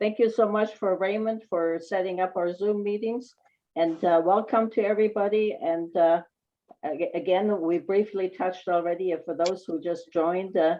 Thank you so much for Raymond for setting up our Zoom meetings, and welcome to everybody. And again, we briefly touched already, for those who just joined, the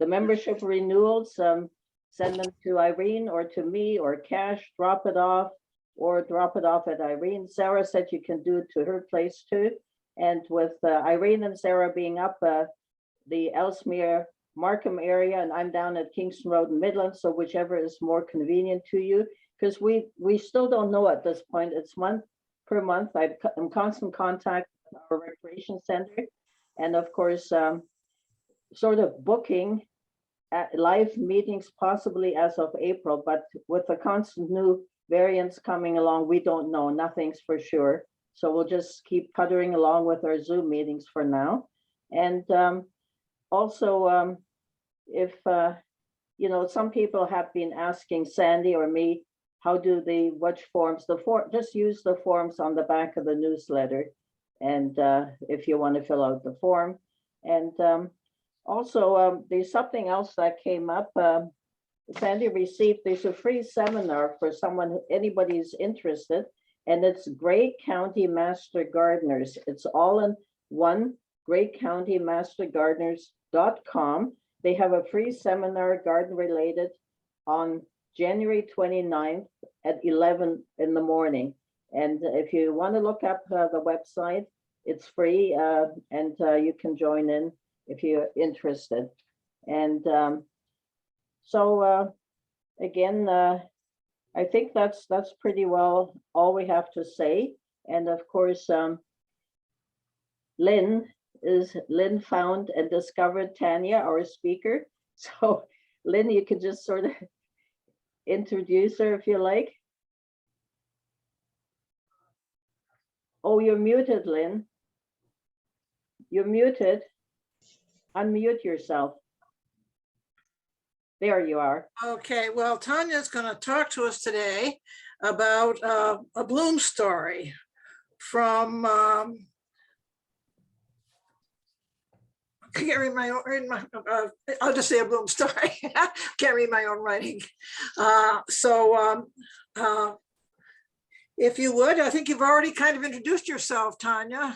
membership renewals, send them to Irene or to me or Cash, drop it off at Irene. Sarah said you can do it to her place too. And with Irene and Sarah being up the Ellesmere Markham area, and I'm down at Kingston Road in Midland, so whichever is more convenient to you, because we still don't know at this point. It's month per month. I'm in constant contact with our recreation center, and of course sort of booking live meetings possibly as of April, but with the constant new variants coming along, we don't know. Nothing's for sure, so we'll just keep puttering along with our Zoom meetings for now. And also if you know, some people have been asking Sandy or me, how do they, which forms, just use the forms on the back of the newsletter, and if you want to fill out the form. And also there's something else that came up. Sandy received, there's a free seminar for someone, anybody's interested, and it's Grey County Master Gardeners. It's all in one, greycountymastergardeners.com. They have a free seminar, garden related, on January 29th at 11 in the morning. And if you want to look up the website, it's free, and you can join in if you're interested. And so again, I think that's pretty well all we have to say. And of course, Lynn found and discovered Tanya, our speaker. So Lynn, you could just sort of introduce her if you like. Oh, you're muted, Lynn. You're muted. Unmute yourself. There you are. Okay, well, Tanya's going to talk to us today about a bloom story from I can't read my own, I'll just say a bloom story. Can't read my own writing. If you would, I think you've already kind of introduced yourself, Tanya.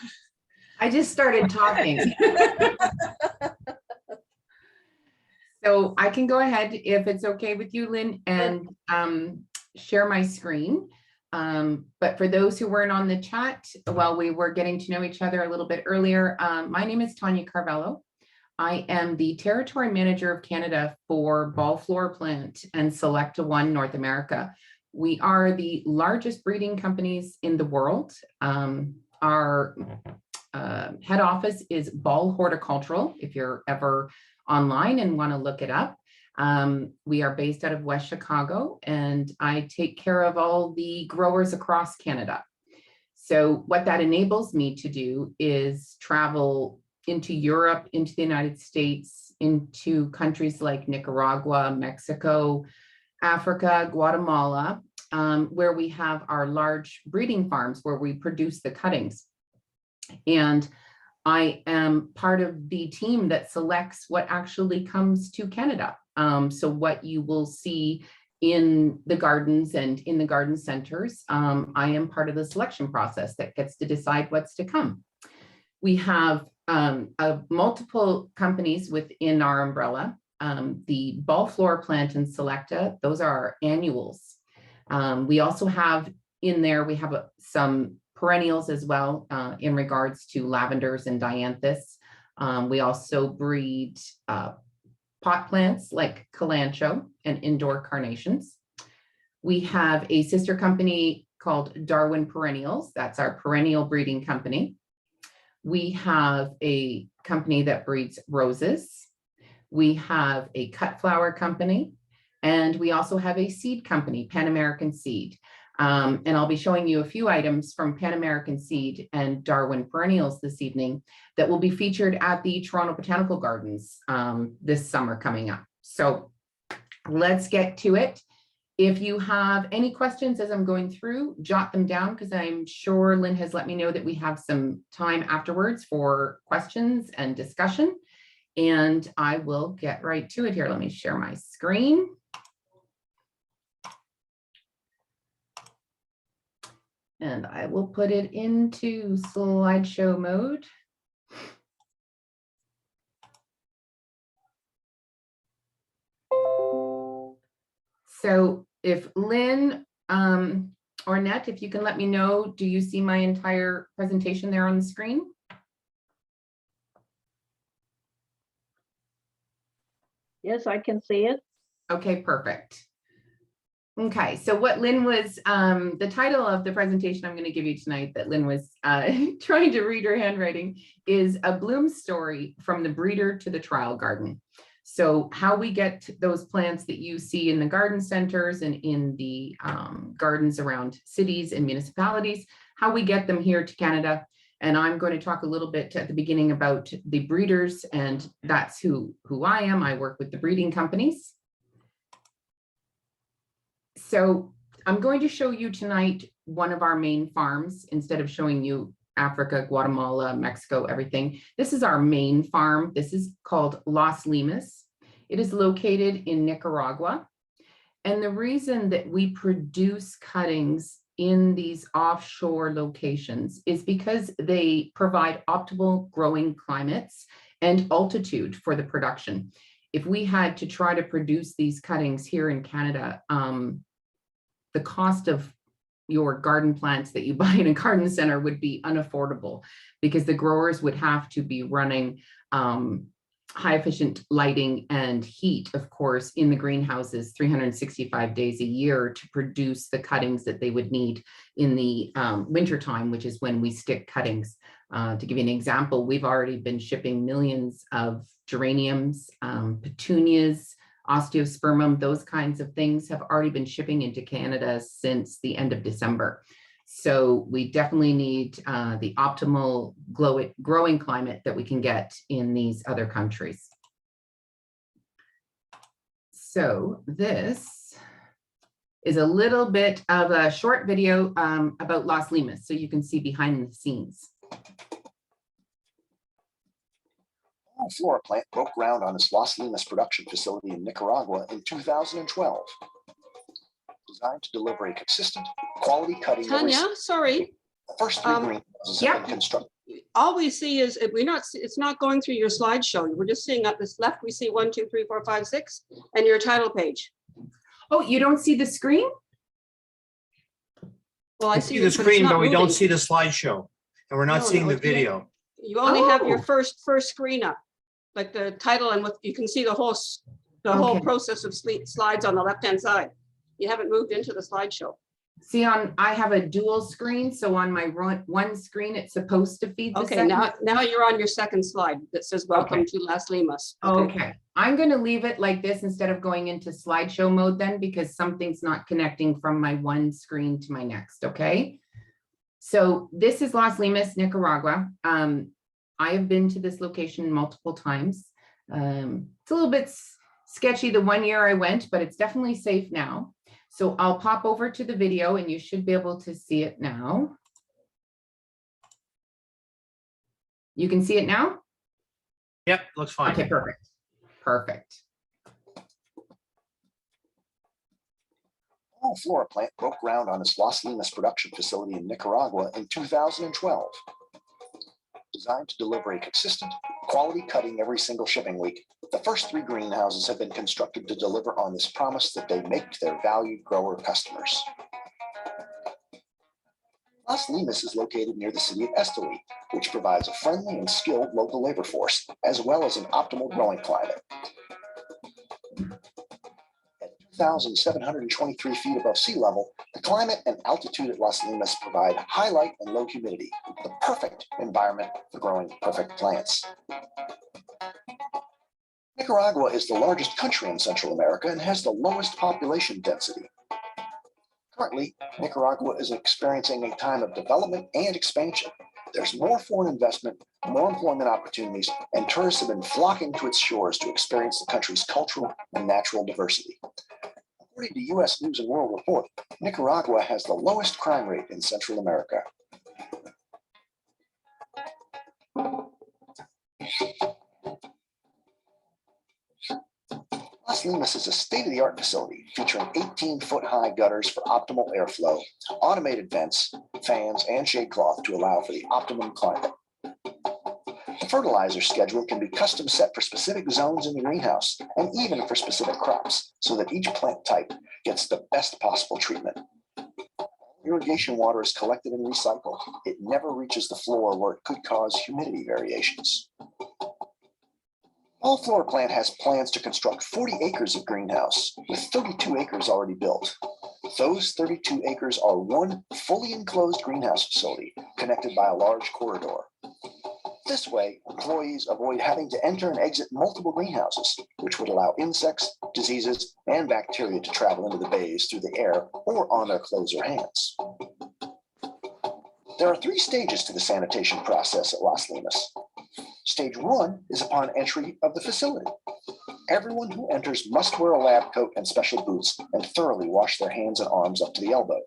I just started talking. So I can go ahead, if it's okay with you, Lynn, and share my screen. But for those who weren't on the chat, while we were getting to know each other a little bit earlier, my name is Tanya Carvalho. I am the Territory Manager of Canada for Ball Flower Plant and Selecta One North America. We are the largest breeding companies in the world. Our head office is Ball Horticultural, if you're ever online and want to look it up. We are based out of West Chicago, and I take care of all the growers across Canada. So what that enables me to do is travel into Europe, into the United States, into countries like Nicaragua, Mexico, Africa, Guatemala, where we have our large breeding farms where we produce the cuttings. And I am part of the team that selects what actually comes to Canada. So what you will see in the gardens and in the garden centers, I am part of the selection process that gets to decide what's to come. We have multiple companies within our umbrella. The Ball Flower Plant and Selecta, those are our annuals. We also have in there, we have some perennials as well in regards to lavenders and dianthus. We also breed pot plants like kalanchoe and indoor carnations. We have a sister company called Darwin Perennials. That's our perennial breeding company. We have a company that breeds roses. We have a cut flower company, and we also have a seed company, Pan American Seed. And I'll be showing you a few items from Pan American Seed and Darwin Perennials this evening that will be featured at the Toronto Botanical Gardens this summer coming up. So let's get to it. If you have any questions as I'm going through, jot them down, because I'm sure Lynn has let me know that we have some time afterwards for questions and discussion. And I will get right to it here. Let me share my screen. And I will put it into slideshow mode. So if Lynn or Net, if you can let me know, do you see my entire presentation there on the screen? Yes, I can see it. Okay, perfect. Okay, so what Lynn was, the title of the presentation I'm going to give you tonight that Lynn was trying to read her handwriting is A Bloom Story from the Breeder to the Trial Garden. So how we get those plants that you see in the garden centers and in the gardens around cities and municipalities, how we get them here to Canada. And I'm going to talk a little bit at the beginning about the breeders, and that's who I am. I work with the breeding companies. So I'm going to show you tonight one of our main farms instead of showing you Africa, Guatemala, Mexico, everything. This is our main farm. This is called Las Limas. It is located in Nicaragua. And the reason that we produce cuttings in these offshore locations is because they provide optimal growing climates and altitude for the production. If we had to try to produce these cuttings here in Canada, the cost of your garden plants that you buy in a garden center would be unaffordable because the growers would have to be running high efficient lighting and heat, of course, in the greenhouses 365 days a year to produce the cuttings that they would need in the winter time, which is when we stick cuttings. To give you an example, we've already been shipping millions of geraniums, petunias, osteospermum, those kinds of things have already been shipping into Canada since the end of December. So we definitely need the optimal growing climate that we can get in these other countries. So this is a little bit of a short video about Las Limas, so you can see behind the scenes. Flora plant broke ground on its Las Limas production facility in Nicaragua in 2012. Designed to deliver a consistent, quality cutting. Tanya, sorry. The first three greenhouses have been constructed. All we see is it's not going through your slideshow. We're just seeing up this left. We see 1, 2, 3, 4, 5, 6, and your title page. Oh, you don't see the screen? Well, I see the it, screen, but we moving. don't see the slideshow, and we're not seeing the it's- video. You only have your Oh. first screen up, like the title, and what you can see the whole Okay. process of slides on the left-hand side. You haven't moved into the slideshow. See, I have a dual screen, so on my one screen, it's supposed to feed the Okay, second. now you're on your second slide that says welcome Okay. to Las Limas. Okay, I'm going to leave it like this instead of going into slideshow mode then, because something's not connecting from my one screen to my next, okay? So this is Las Limas, Nicaragua. I have been to this location multiple times. It's a little bit sketchy the one year I went, but it's definitely safe now. So I'll pop over to the video and you should be able to see it now. You can see it now? Yep, looks fine. Okay, perfect. Perfect. Flora plant broke ground on its Las Limas production facility in Nicaragua in 2012. Designed to deliver a consistent, quality cutting every single shipping week, the first three greenhouses have been constructed to deliver on this promise that they make to their valued grower customers. Las Limas is located near the city of Esteli, which provides a friendly and skilled local labor force, as well as an optimal growing climate. At 2,723 feet above sea level, the climate and altitude at Las Limas provide high light and low humidity, the perfect environment for growing perfect plants. Nicaragua is the largest country in Central America and has the lowest population density. Currently, Nicaragua is experiencing a time of development and expansion. There's more foreign investment, more employment opportunities, and tourists have been flocking to its shores to experience the country's cultural and natural diversity. According to U.S. News and World Report, Nicaragua has the lowest crime rate in Central America. Las Las Limas is a state-of-the-art facility featuring 18-foot-high gutters for optimal airflow, automated vents, fans, and shade cloth to allow for the optimum climate. The fertilizer schedule can be custom set for specific zones in the greenhouse and even for specific crops so that each plant type gets the best possible treatment. Irrigation water is collected and recycled. It never reaches the floor where it could cause humidity variations. All Floor Plant has plans to construct 40 acres of greenhouse, with 32 acres already built. Those 32 acres are one fully enclosed greenhouse facility connected by a large corridor. This way, employees avoid having to enter and exit multiple greenhouses, which would allow insects, diseases, and bacteria to travel into the bays through the air or on their clothes or hands. There are 3 stages to the sanitation process at Las Limas. Stage 1 is upon entry of the facility. Everyone who enters must wear a lab coat and special boots and thoroughly wash their hands and arms up to the elbow.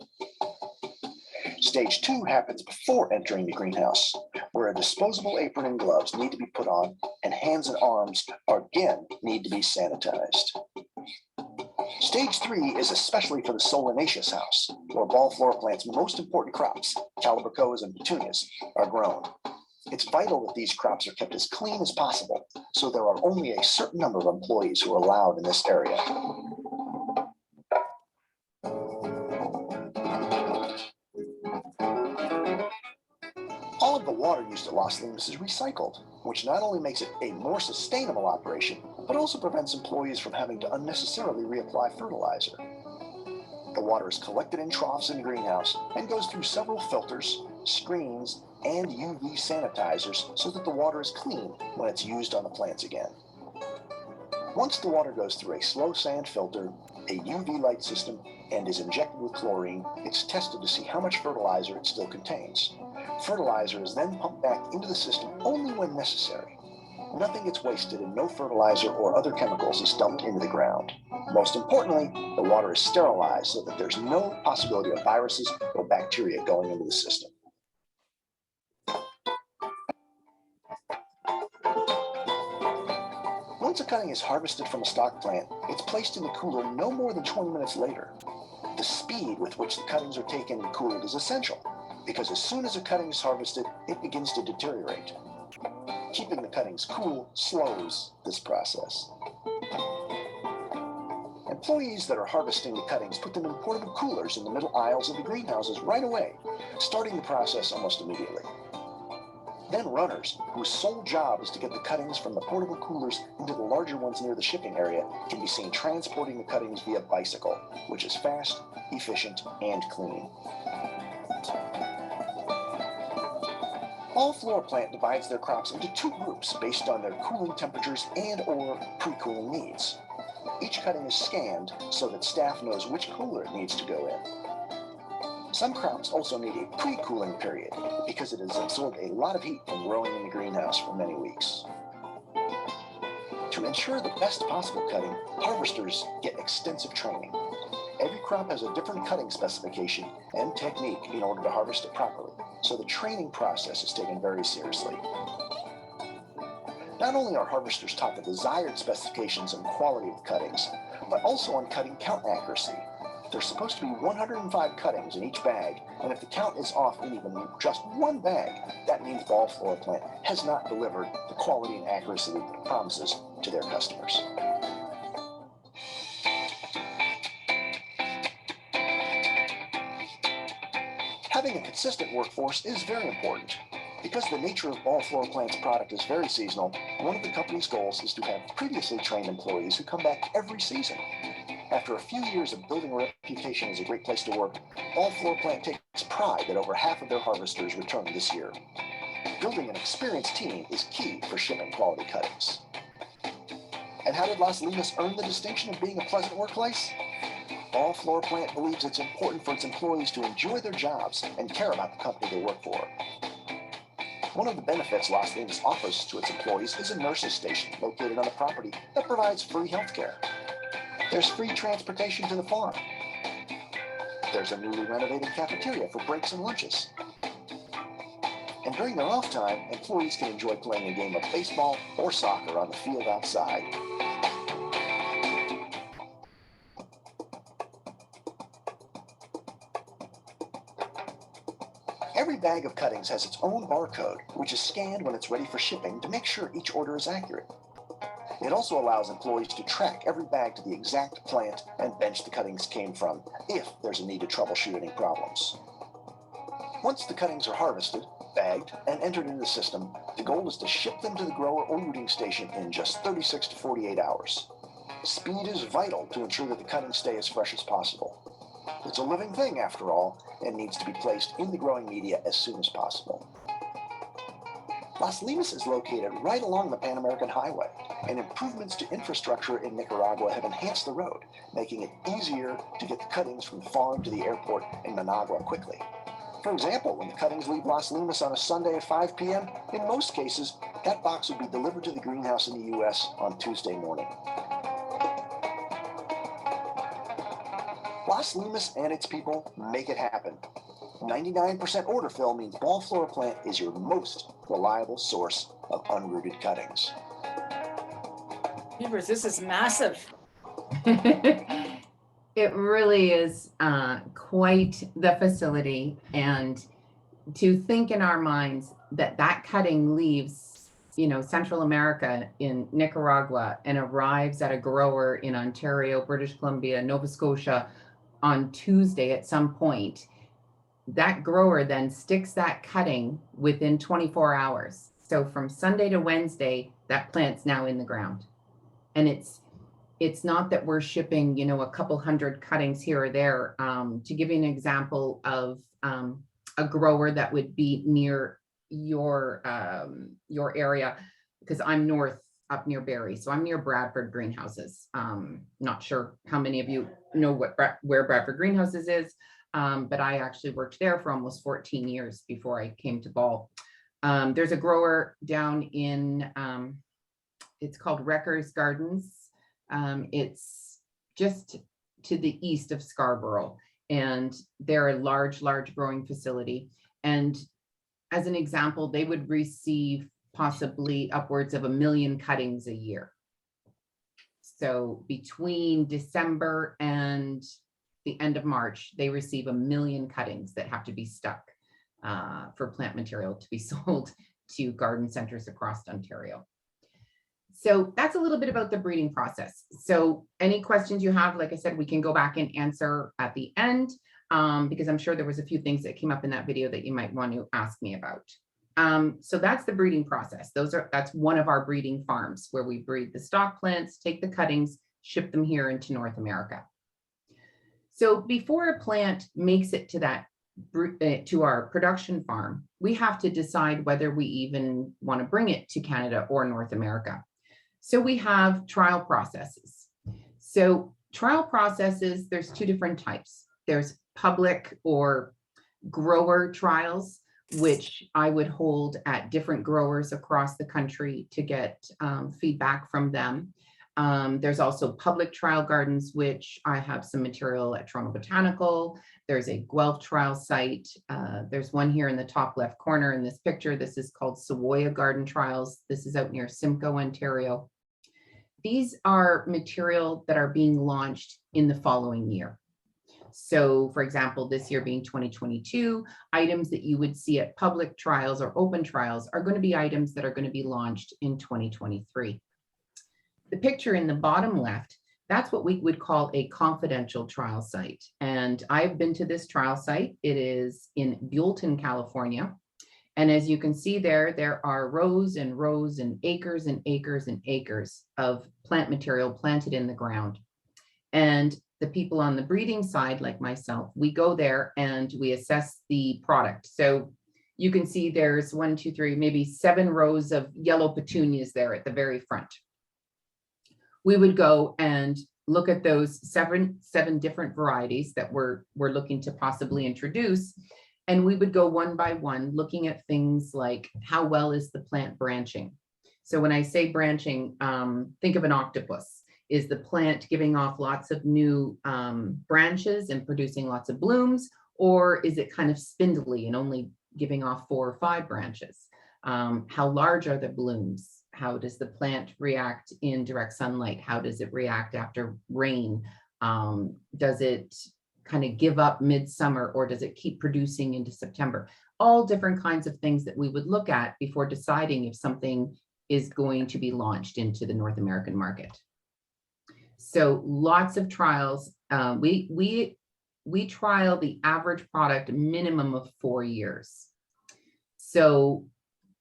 Stage 2 happens before entering the greenhouse, where a disposable apron and gloves need to be put on, and hands and arms again need to be sanitized. Stage 3 is especially for the solanaceous house, where Ball Floor Plant's most important crops, calibrachoas and petunias, are grown. It's vital that these crops are kept as clean as possible, so there are only a certain number of employees who are allowed in this area. All of the water used at Las Limas is recycled, which not only makes it a more sustainable operation, but also prevents employees from having to unnecessarily reapply fertilizer. The water is collected in troughs in the greenhouse and goes through several filters, screens, and UV sanitizers so that the water is clean when it's used on the plants again. Once the water goes through a slow sand filter, a UV light system, and is injected with chlorine, it's tested to see how much fertilizer it still contains. Fertilizer is then pumped back into the system only when necessary. Nothing gets wasted and no fertilizer or other chemicals is dumped into the ground. Most importantly, the water is sterilized so that there's no possibility of viruses or bacteria going into the system. Once a cutting is harvested from a stock plant, it's placed in the cooler no more than 20 minutes later. The speed with which the cuttings are taken and cooled is essential, because as soon as a cutting is harvested, it begins to deteriorate. Keeping the cuttings cool slows this process. Employees that are harvesting the cuttings put them in portable coolers in the middle aisles of the greenhouses right away, starting the process almost immediately. Then runners, whose sole job is to get the cuttings from the portable coolers into the larger ones near the shipping area, can be seen transporting the cuttings via bicycle, which is fast, efficient, and clean. All Floor Plant divides their crops into 2 groups based on their cooling temperatures and/or pre-cooling needs. Each cutting is scanned so that staff knows which cooler it needs to go in. Some crops also need a pre-cooling period because it has absorbed a lot of heat from growing in the greenhouse for many weeks. To ensure the best possible cutting, harvesters get extensive training. Every crop has a different cutting specification and technique in order to harvest it properly, so the training process is taken very seriously. Not only are harvesters taught the desired specifications and quality of cuttings, but also on cutting count accuracy. There's supposed to be 105 cuttings in each bag, and if the count is off in even just one bag, that means Ball Floor Plant has not delivered the quality and accuracy that it promises to their customers. Having a consistent workforce is very important. Because the nature of Ball Floor Plant's product is very seasonal, one of the company's goals is to have previously trained employees who come back every season. After a few years of building a reputation as a great place to work, Ball Floor Plant takes pride that over half of their harvesters returned this year. Building an experienced team is key for shipping quality cuttings. And how did Las Limas earn the distinction of being a pleasant workplace? Ball Floor Plant believes it's important for its employees to enjoy their jobs and care about the company they work for. One of the benefits Las Limas offers to its employees is a nurse's station located on the property that provides free health care. There's free transportation to the farm. There's a newly renovated cafeteria for breaks and lunches. And during their off time, employees can enjoy playing a game of baseball or soccer on the field outside. Every bag of cuttings has its own barcode, which is scanned when it's ready for shipping to make sure each order is accurate. It also allows employees to track every bag to the exact plant and bench the cuttings came from, if there's a need to troubleshoot any problems. Once the cuttings are harvested, bagged, and entered into the system, the goal is to ship them to the grower or rooting station in just 36 to 48 hours. Speed is vital to ensure that the cuttings stay as fresh as possible. It's a living thing, after all, and needs to be placed in the growing media as soon as possible. Las Limas is located right along the Pan American Highway, and improvements to infrastructure in Nicaragua have enhanced the road, making it easier to get the cuttings from the farm to the airport in Managua quickly. For example, when the cuttings leave Las Limas on a Sunday at 5 p.m., in most cases, that box would be delivered to the greenhouse in the U.S. on Tuesday morning. Las Limas and its people make it happen. 99% order fill means Ball Floor Plant is your most reliable source of unrooted cuttings. Beavers, this is massive. It really is quite the facility, and to think in our minds that that cutting leaves, you know, Central America in Nicaragua and arrives at a grower in Ontario, British Columbia, Nova Scotia on Tuesday at some point. That grower then sticks that cutting within 24 hours. So from Sunday to Wednesday, that plant's now in the ground. And it's not that we're shipping, you know, a couple hundred cuttings here or there. To give you an example of a grower that would be near your area, because I'm north up near Barrie, so I'm near Bradford Greenhouses. Not sure how many of you know where Bradford Greenhouses is, but I actually worked there for almost 14 years before I came to Ball. There's a grower down in, it's called Wrecker's Gardens. It's just to the east of Scarborough, and they're a large growing facility. And as an example, they would receive possibly upwards of 1 million cuttings a year. So between December and the end of March, they receive 1 million cuttings that have to be stuck for plant material to be sold to garden centers across Ontario. So that's a little bit about the breeding process. So any questions you have, like I said, we can go back and answer at the end, because I'm sure there was a few things that came up in that video that you might want to ask me about. So that's the breeding process. That's one of our breeding farms where we breed the stock plants, take the cuttings, ship them here into North America. So before a plant makes it to that to our production farm, we have to decide whether we even want to bring it to Canada or North America. So we have trial processes. So trial processes, there's two different types. There's public or grower trials, which I would hold at different growers across the country to get feedback from them. There's also public trial gardens, which I have some material at Toronto Botanical. There's a Guelph trial site. There's one here in the top left corner in this picture. This is called Savoya Garden Trials. This is out near Simcoe, Ontario. These are material that are being launched in the following year. So for example, this year being 2022, items that you would see at public trials or open trials are going to be items that are going to be launched in 2023. The picture in the bottom left, that's what we would call a confidential trial site. And I've been to this trial site. It is in Buellton, California. And as you can see there are rows and rows and acres and acres and acres of plant material planted in the ground. And the people on the breeding side, like myself, we go there and we assess the product. So you can see there's 1, 2, 3, maybe 7 rows of yellow petunias there at the very front. We would go and look at those seven different varieties that we're looking to possibly introduce. And we would go one by one, looking at things like how well is the plant branching. So when I say branching, think of an octopus. Is the plant giving off lots of new branches and producing lots of blooms, or is it kind of spindly and only giving off 4 or 5 branches? How large are the blooms? How does the plant react in direct sunlight? How does it react after rain? Does it kind of give up midsummer, or does it keep producing into September? All different kinds of things that we would look at before deciding if something is going to be launched into the North American market. So lots of trials. We trial the average product minimum of 4 years. So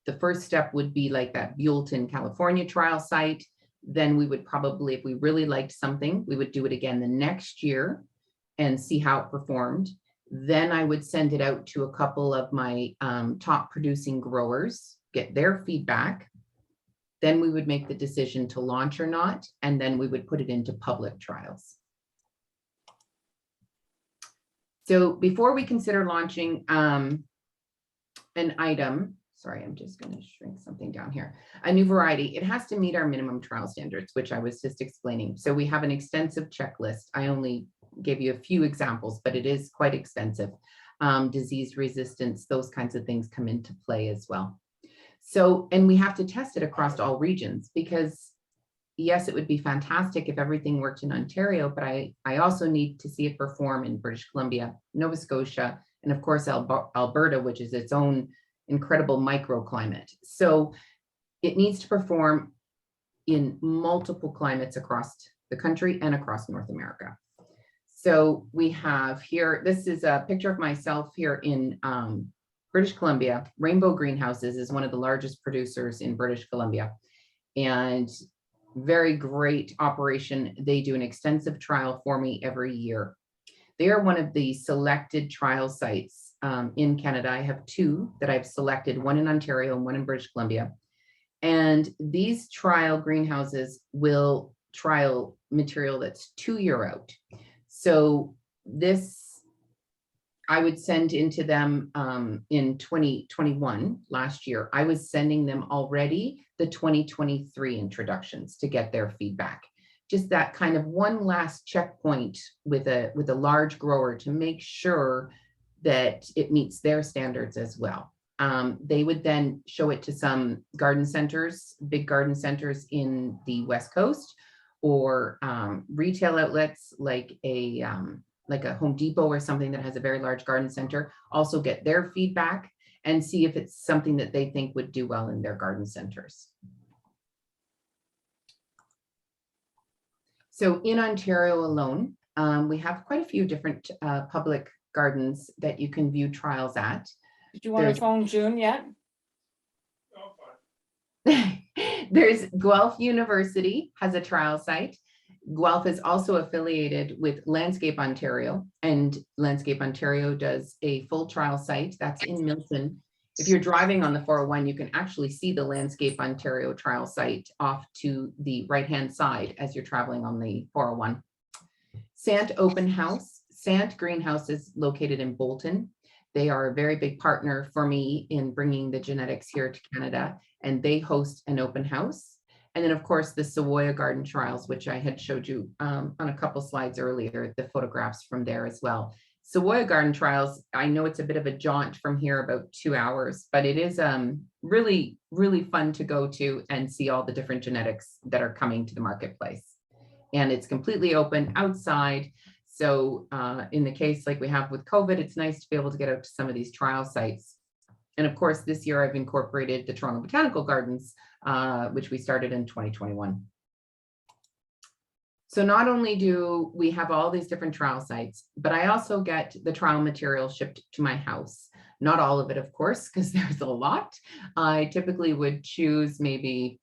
the first step would be like that Buellton, California trial site. Then we would probably, if we really liked something, we would do it again the next year and see how it performed. Then I would send it out to a couple of my top producing growers, get their feedback. Then we would make the decision to launch or not, and then we would put it into public trials. So before we consider launching an item, sorry, I'm just going to shrink something down here, a new variety, it has to meet our minimum trial standards, which I was just explaining. So we have an extensive checklist. I only gave you a few examples, but it is quite extensive. Disease resistance, those kinds of things come into play as well. So, and we have to test it across all regions, because yes, it would be fantastic if everything worked in Ontario, but I also need to see it perform in British Columbia, Nova Scotia, and of course, Alberta, which is its own incredible microclimate. So it needs to perform in multiple climates across the country and across North America. So we have here, this is a picture of myself here in British Columbia. Rainbow Greenhouses is one of the largest producers in British Columbia, and very great operation. They do an extensive trial for me every year. They are one of the selected trial sites in Canada. I have two that I've selected, one in Ontario and one in British Columbia. And these trial greenhouses will trial material that's 2 years out. So this, I would send into them in 2021, last year. I was sending them already the 2023 introductions to get their feedback. Just that kind of one last checkpoint with a large grower to make sure that it meets their standards as well. They would then show it to some garden centers, big garden centers in the West Coast, or retail outlets like a Home Depot or something that has a very large garden center, also get their feedback and see if it's something that they think would do well in their garden centers. So in Ontario alone, we have quite a few different public gardens that you can view trials at. Did you want to phone June yet? There's Guelph University has a trial site. Guelph is also affiliated with Landscape Ontario, and Landscape Ontario does a full trial site that's in Milton. If you're driving on the 401, you can actually see the Landscape Ontario trial site off to the right-hand side as you're traveling on the 401. Sant Open House. Sant Greenhouse is located in Bolton. They are a very big partner for me in bringing the genetics here to Canada, and they host an open house. And then of course the Savoya Garden Trials, which I had showed you on a couple slides earlier, the photographs from there as well. Savoya Garden Trials, I know it's a bit of a jaunt from here, about 2 hours, but it is really, really fun to go to and see all the different genetics that are coming to the marketplace. And it's completely open outside. So in the case like we have with COVID, it's nice to be able to get out to some of these trial sites. And of course, this year I've incorporated the Toronto Botanical Gardens, which we started in 2021. So not only do we have all these different trial sites, but I also get the trial material shipped to my house. Not all of it, of course, because there's a lot. I typically would choose maybe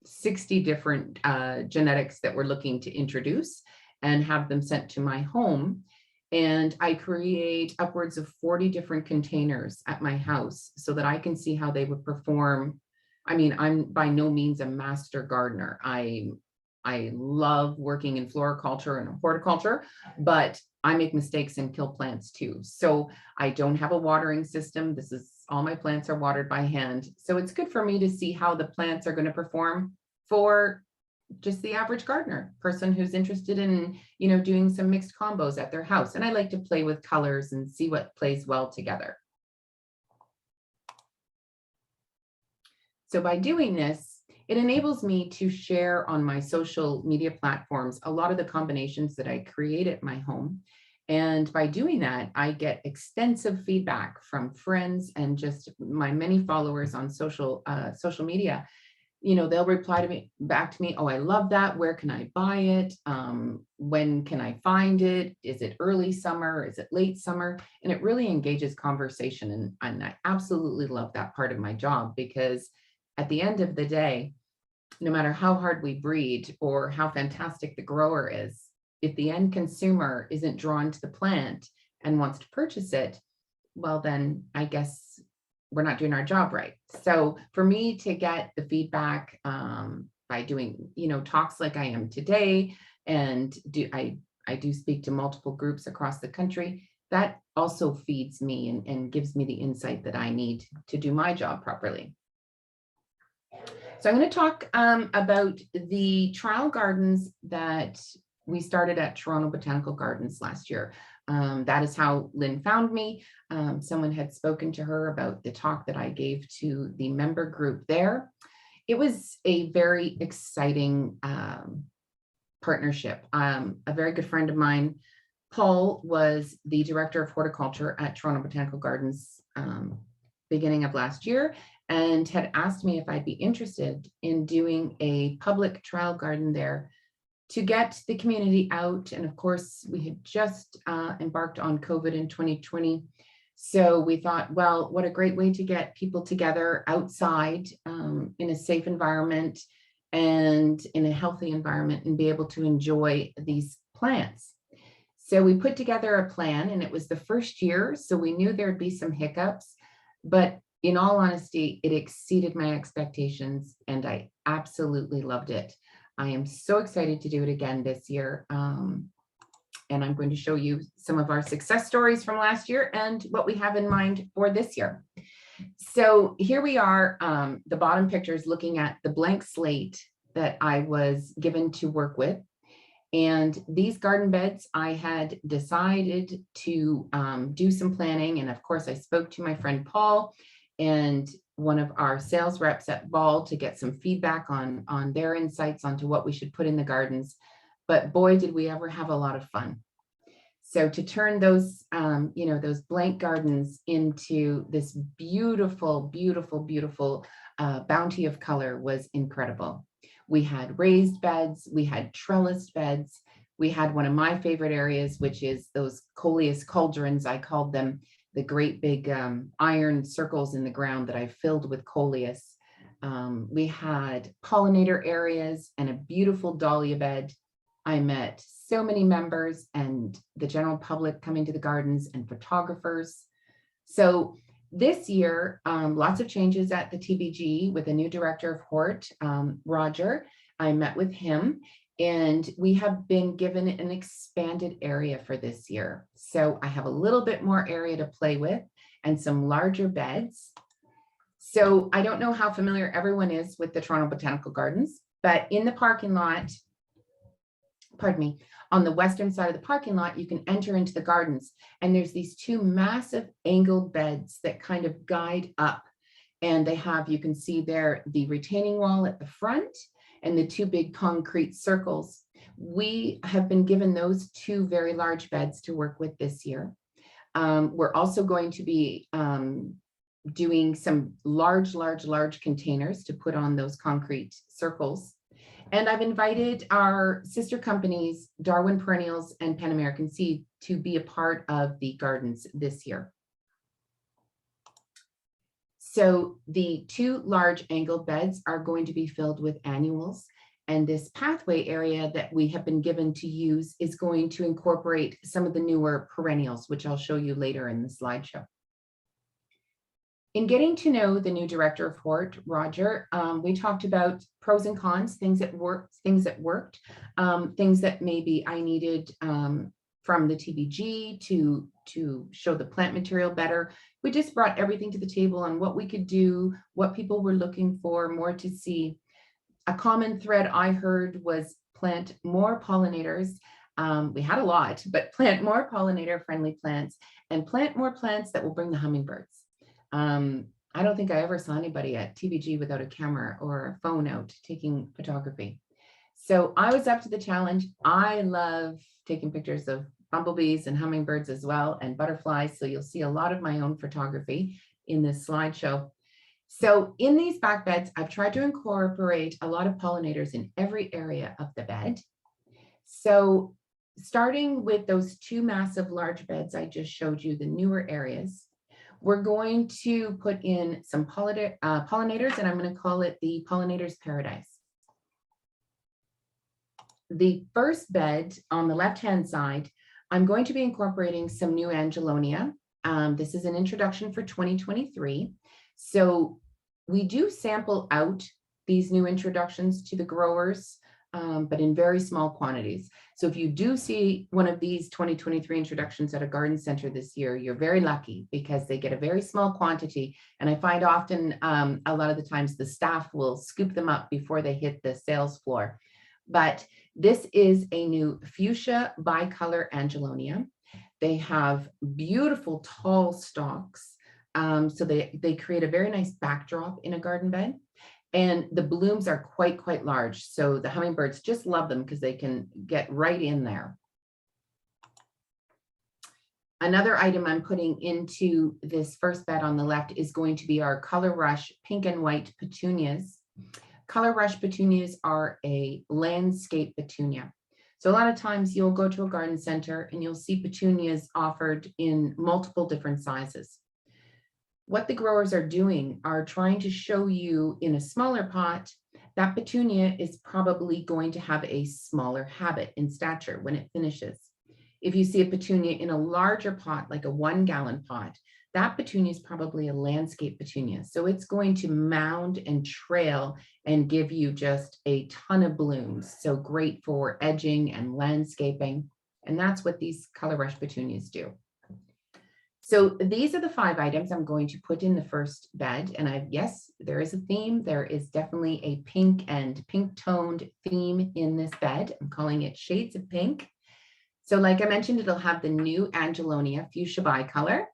60 different genetics that we're looking to introduce and have them sent to my home. And I create upwards of 40 different containers at my house so that I can see how they would perform. I mean, I'm by no means a master gardener. I love working in floriculture and horticulture, but I make mistakes and kill plants too. So I don't have a watering system. This is all my plants are watered by hand. So it's good for me to see how the plants are going to perform for just the average gardener, person who's interested in, you know, doing some mixed combos at their house. And I like to play with colors and see what plays well together. So by doing this, it enables me to share on my social media platforms a lot of the combinations that I create at my home. And by doing that, I get extensive feedback from friends and just my many followers on social media. You know, they'll reply to me back to me, oh, I love that. Where can I buy it? When can I find it? Is it early summer? Is it late summer? And it really engages conversation. And I absolutely love that part of my job, because at the end of the day, no matter how hard we breed or how fantastic the grower is, if the end consumer isn't drawn to the plant and wants to purchase it, well, then I guess we're not doing our job right. So for me to get the feedback by doing, you know, talks like I am today, and I do speak to multiple groups across the country, that also feeds me and gives me the insight that I need to do my job properly. So I'm going to talk about the trial gardens that we started at Toronto Botanical Gardens last year. That is how Lynn found me. Someone had spoken to her about the talk that I gave to the member group there. It was a very exciting partnership. A very good friend of mine, Paul, was the director of horticulture at Toronto Botanical Gardens beginning of last year, and had asked me if I'd be interested in doing a public trial garden there to get the community out. And of course, we had just embarked on COVID in 2020. So we thought, well, what a great way to get people together outside in a safe environment and in a healthy environment, and be able to enjoy these plants. So we put together a plan, and it was the first year, so we knew there'd be some hiccups, but in all honesty, it exceeded my expectations, and I absolutely loved it. I am so excited to do it again this year. And I'm going to show you some of our success stories from last year and what we have in mind for this year. So here we are, the bottom picture is looking at the blank slate that I was given to work with. And these garden beds, I had decided to do some planning. And of course, I spoke to my friend Paul and one of our sales reps at Ball to get some feedback on their insights onto what we should put in the gardens. But boy, did we ever have a lot of fun. So to turn those, you know, those blank gardens into this beautiful, beautiful, beautiful bounty of color was incredible. We had raised beds, we had trellised beds, we had one of my favorite areas, which is those coleus cauldrons, I called them, the great big iron circles in the ground that I filled with coleus. We had pollinator areas and a beautiful dahlia bed. I met so many members and the general public coming to the gardens and photographers. So this year, lots of changes at the TBG with a new director of Hort, Roger. I met with him, and we have been given an expanded area for this year. So I have a little bit more area to play with and some larger beds. So I don't know how familiar everyone is with the Toronto Botanical Gardens, but in the parking lot, pardon me, on the western side of the parking lot, you can enter into the gardens, and there's these two massive angled beds that kind of guide up, and they have, you can see there, the retaining wall at the front and the two big concrete circles. We have been given those two very large beds to work with this year. We're also going to be doing some large containers to put on those concrete circles. And I've invited our sister companies, Darwin Perennials and Pan American Seed, to be a part of the gardens this year. So the two large angled beds are going to be filled with annuals. And this pathway area that we have been given to use is going to incorporate some of the newer perennials, which I'll show you later in the slideshow. In getting to know the new director of Hort, Roger, we talked about pros and cons, things that worked, things that maybe I needed from the TBG to show the plant material better. We just brought everything to the table on what we could do, what people were looking for, more to see. A common thread I heard was plant more pollinators. We had a lot, but plant more pollinator-friendly plants and plant more plants that will bring the hummingbirds. I don't think I ever saw anybody at TBG without a camera or a phone out taking photography. So I was up to the challenge. I love taking pictures of bumblebees and hummingbirds as well, and butterflies. So you'll see a lot of my own photography in this slideshow. So in these back beds, I've tried to incorporate a lot of pollinators in every area of the bed. So starting with those two massive large beds I just showed you, the newer areas, we're going to put in some pollinators, and I'm going to call it the Pollinators Paradise. The first bed on the left-hand side, I'm going to be incorporating some new Angelonia. This is an introduction for 2023. So we do sample out these new introductions to the growers, but in very small quantities. So if you do see one of these 2023 introductions at a garden center this year, you're very lucky because they get a very small quantity. And I find often a lot of the times the staff will scoop them up before they hit the sales floor. But this is a new fuchsia bicolor Angelonia. They have beautiful tall stalks. So they create a very nice backdrop in a garden bed. And the blooms are quite large. So the hummingbirds just love them because they can get right in there. Another item I'm putting into this first bed on the left is going to be our Color Rush pink and white petunias. Color Rush petunias are a landscape petunia. So a lot of times you'll go to a garden center and you'll see petunias offered in multiple different sizes. What the growers are doing are trying to show you in a smaller pot that petunia is probably going to have a smaller habit in stature when it finishes. If you see a petunia in a larger pot, like a 1 gallon pot, that petunia is probably a landscape petunia. So it's going to mound and trail and give you just a ton of blooms. So great for edging and landscaping. And that's what these Color Rush petunias do. So these are the 5 items I'm going to put in the first bed. And yes, there is a theme. There is definitely a pink and pink toned theme in this bed. I'm calling it Shades of Pink. So like I mentioned, it'll have the new Angelonia fuchsia bicolor.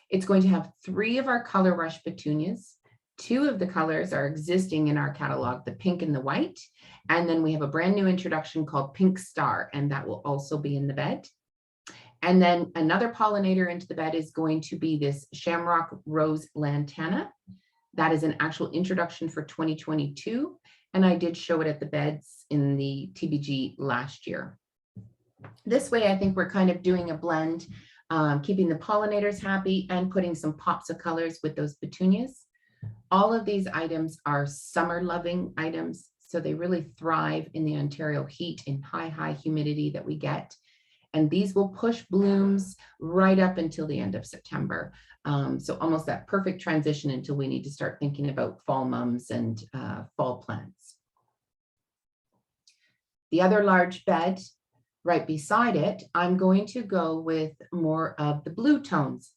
It's going to have 3 of our Color Rush petunias. 2 of the colors are existing in our catalog, the pink and the white. And then we have a brand new introduction called Pink Star, and that will also be in the bed. And then another pollinator into the bed is going to be this Shamrock Rose Lantana. That is an actual introduction for 2022. And I did show it at the beds in the TBG last year. This way, I think we're kind of doing a blend, keeping the pollinators happy and putting some pops of colors with those petunias. All of these items are summer loving items. So they really thrive in the Ontario heat and high humidity that we get. And these will push blooms right up until the end of September. So almost that perfect transition until we need to start thinking about fall mums and fall plants. The other large bed right beside it, I'm going to go with more of the blue tones.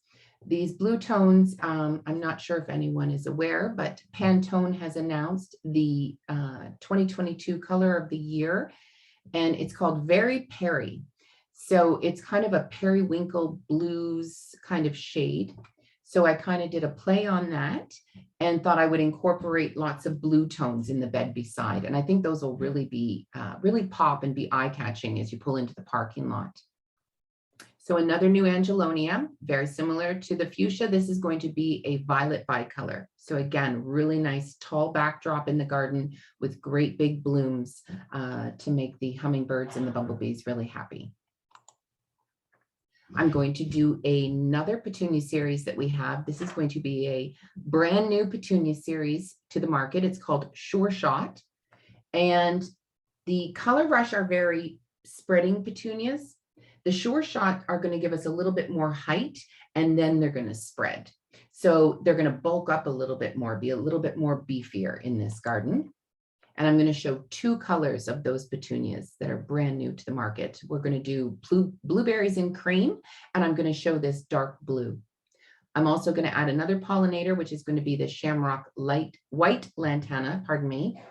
These blue tones, I'm not sure if anyone is aware, but Pantone has announced the 2022 color of the year, and it's called Very Perry. So it's kind of a periwinkle blues kind of shade. So I kind of did a play on that and thought I would incorporate lots of blue tones in the bed beside. And I think those will really be, really pop and be eye-catching as you pull into the parking lot. So another new Angelonia, very similar to the fuchsia. This is going to be a violet bicolor. So again, really nice tall backdrop in the garden with great big blooms to make the hummingbirds and the bumblebees really happy. I'm going to do another petunia series that we have. This is going to be a brand new petunia series to the market. It's called Sure Shot. And the Color Rush are very spreading petunias. The Sure Shot are going to give us a little bit more height, and then they're going to spread. So they're going to bulk up a little bit more, be a little bit more beefier in this garden. And I'm going to show 2 colors of those petunias that are brand new to the market. We're going to do blueberries in cream, and I'm going to show this dark blue. I'm also going to add another pollinator, which is going to be the Shamrock White Lantana, pardon me.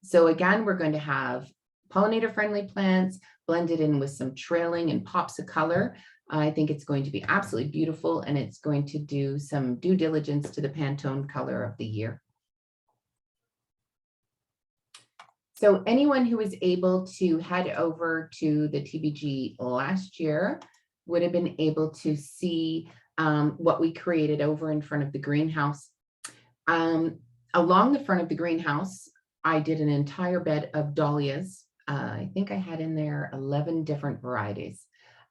So again, we're going to have pollinator-friendly plants blended in with some trailing and pops of color. I think it's going to be absolutely beautiful, and it's going to do some due diligence to the Pantone color of the year. So anyone who was able to head over to the TBG last year would have been able to see what we created over in front of the greenhouse. Along the front of the greenhouse, I did an entire bed of dahlias. I think I had in there 11 different varieties,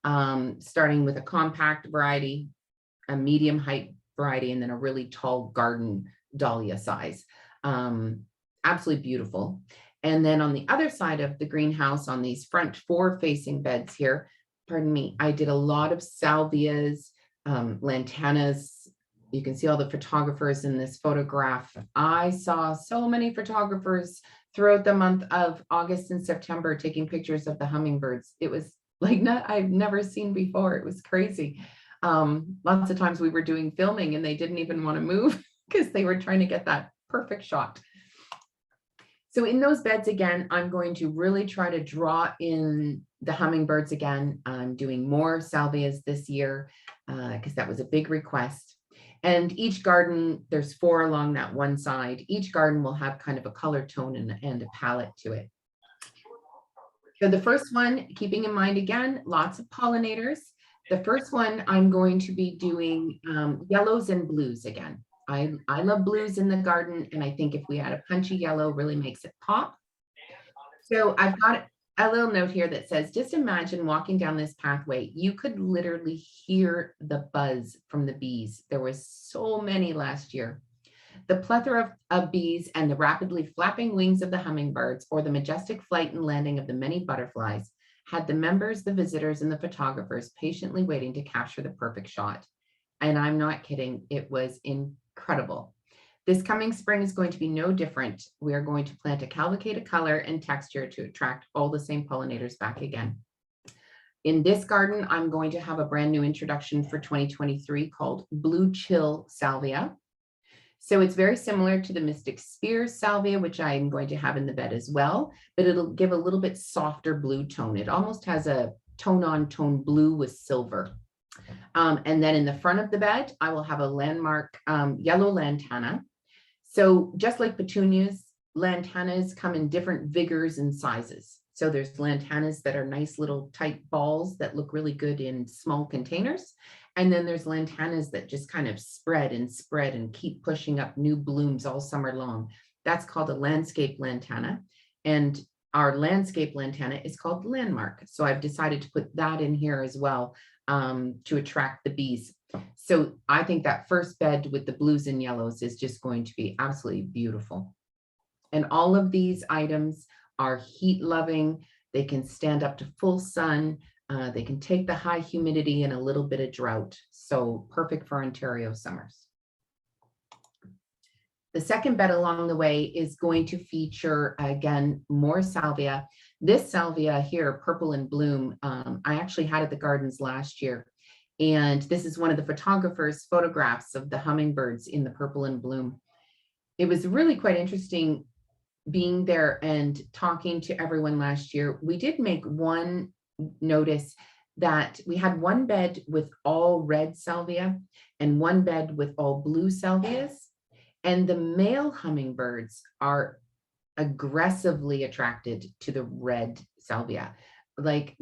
starting with a compact variety, a medium height variety, and then a really tall garden dahlia size. Absolutely beautiful. And then on the other side of the greenhouse, on these front 4 facing beds here, pardon me, I did a lot of salvias, lantanas. You can see all the photographers in this photograph. I saw so many photographers throughout the month of August and September taking pictures of the hummingbirds. It was like I've never seen before. It was crazy. Lots of times we were doing filming and they didn't even want to move because they were trying to get that perfect shot. So in those beds again, I'm going to really try to draw in the hummingbirds again. I'm doing more salvias this year because that was a big request. And each garden, there's 4 along that one side. Each garden will have kind of a color tone and a palette to it. So the first one, keeping in mind again, lots of pollinators. The first one, I'm going to be doing yellows and blues again. I love blues in the garden, and I think if we add a punchy yellow, really makes it pop. So I've got a little note here that says, just imagine walking down this pathway. You could literally hear the buzz from the bees. There was so many last year. The plethora of bees and the rapidly flapping wings of the hummingbirds, or the majestic flight and landing of the many butterflies, had the members, the visitors, and the photographers patiently waiting to capture the perfect shot. And I'm not kidding, it was incredible. This coming spring is going to be no different. We are going to plant a cavalcade of color and texture to attract all the same pollinators back again. In this garden, I'm going to have a brand new introduction for 2023 called Blue Chill Salvia. So it's very similar to the Mystic Spears salvia, which I'm going to have in the bed as well, but it'll give a little bit softer blue tone. It almost has a tone-on-tone blue with silver. And then in the front of the bed, I will have a landmark yellow lantana. So just like petunias, lantanas come in different vigors and sizes. So there's lantanas that are nice little tight balls that look really good in small containers. And then there's lantanas that just kind of spread and keep pushing up new blooms all summer long. That's called a landscape lantana. And our landscape lantana is called landmark. So I've decided to put that in here as well to attract the bees. So I think that first bed with the blues and yellows is just going to be absolutely beautiful. And all of these items are heat loving. They can stand up to full sun. They can take the high humidity and a little bit of drought. So perfect for Ontario summers. The second bed along the way is going to feature, again, more salvia. This salvia here, Purple in Bloom, I actually had at the gardens last year. And this is one of the photographers' photographs of the hummingbirds in the Purple in Bloom. It was really quite interesting being there and talking to everyone last year. We did make one notice that we had one bed with all red salvia and one bed with all blue salvias. And the male hummingbirds are aggressively attracted to the red salvia. Like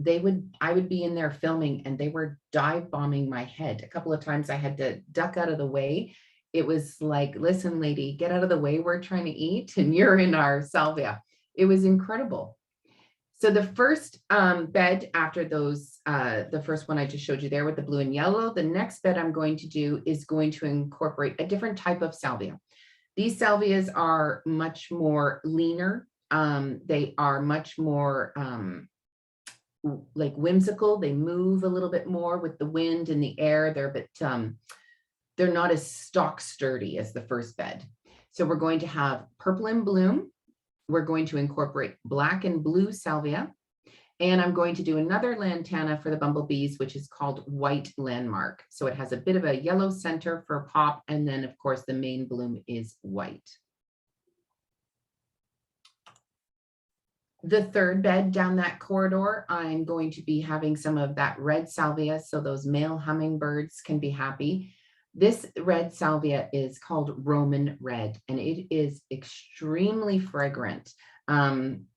I would be in there filming and they were dive bombing my head. A couple of times I had to duck out of the way. It was like, listen, lady, get out of the way. We're trying to eat and you're in our salvia. It was incredible. So the first bed after those, the first one I just showed you there with the blue and yellow, the next bed I'm going to do is going to incorporate a different type of salvia. These salvias are much more leaner. They are much more like whimsical. They move a little bit more with the wind and the air. They're a bit, they're not as stock sturdy as the first bed. So we're going to have Purple in Bloom. We're going to incorporate black and blue salvia. And I'm going to do another lantana for the bumblebees, which is called White Landmark. So it has a bit of a yellow center for pop. And then of course the main bloom is white. The third bed down that corridor, I'm going to be having some of that red salvia so those male hummingbirds can be happy. This red salvia is called Roman Red, and it is extremely fragrant.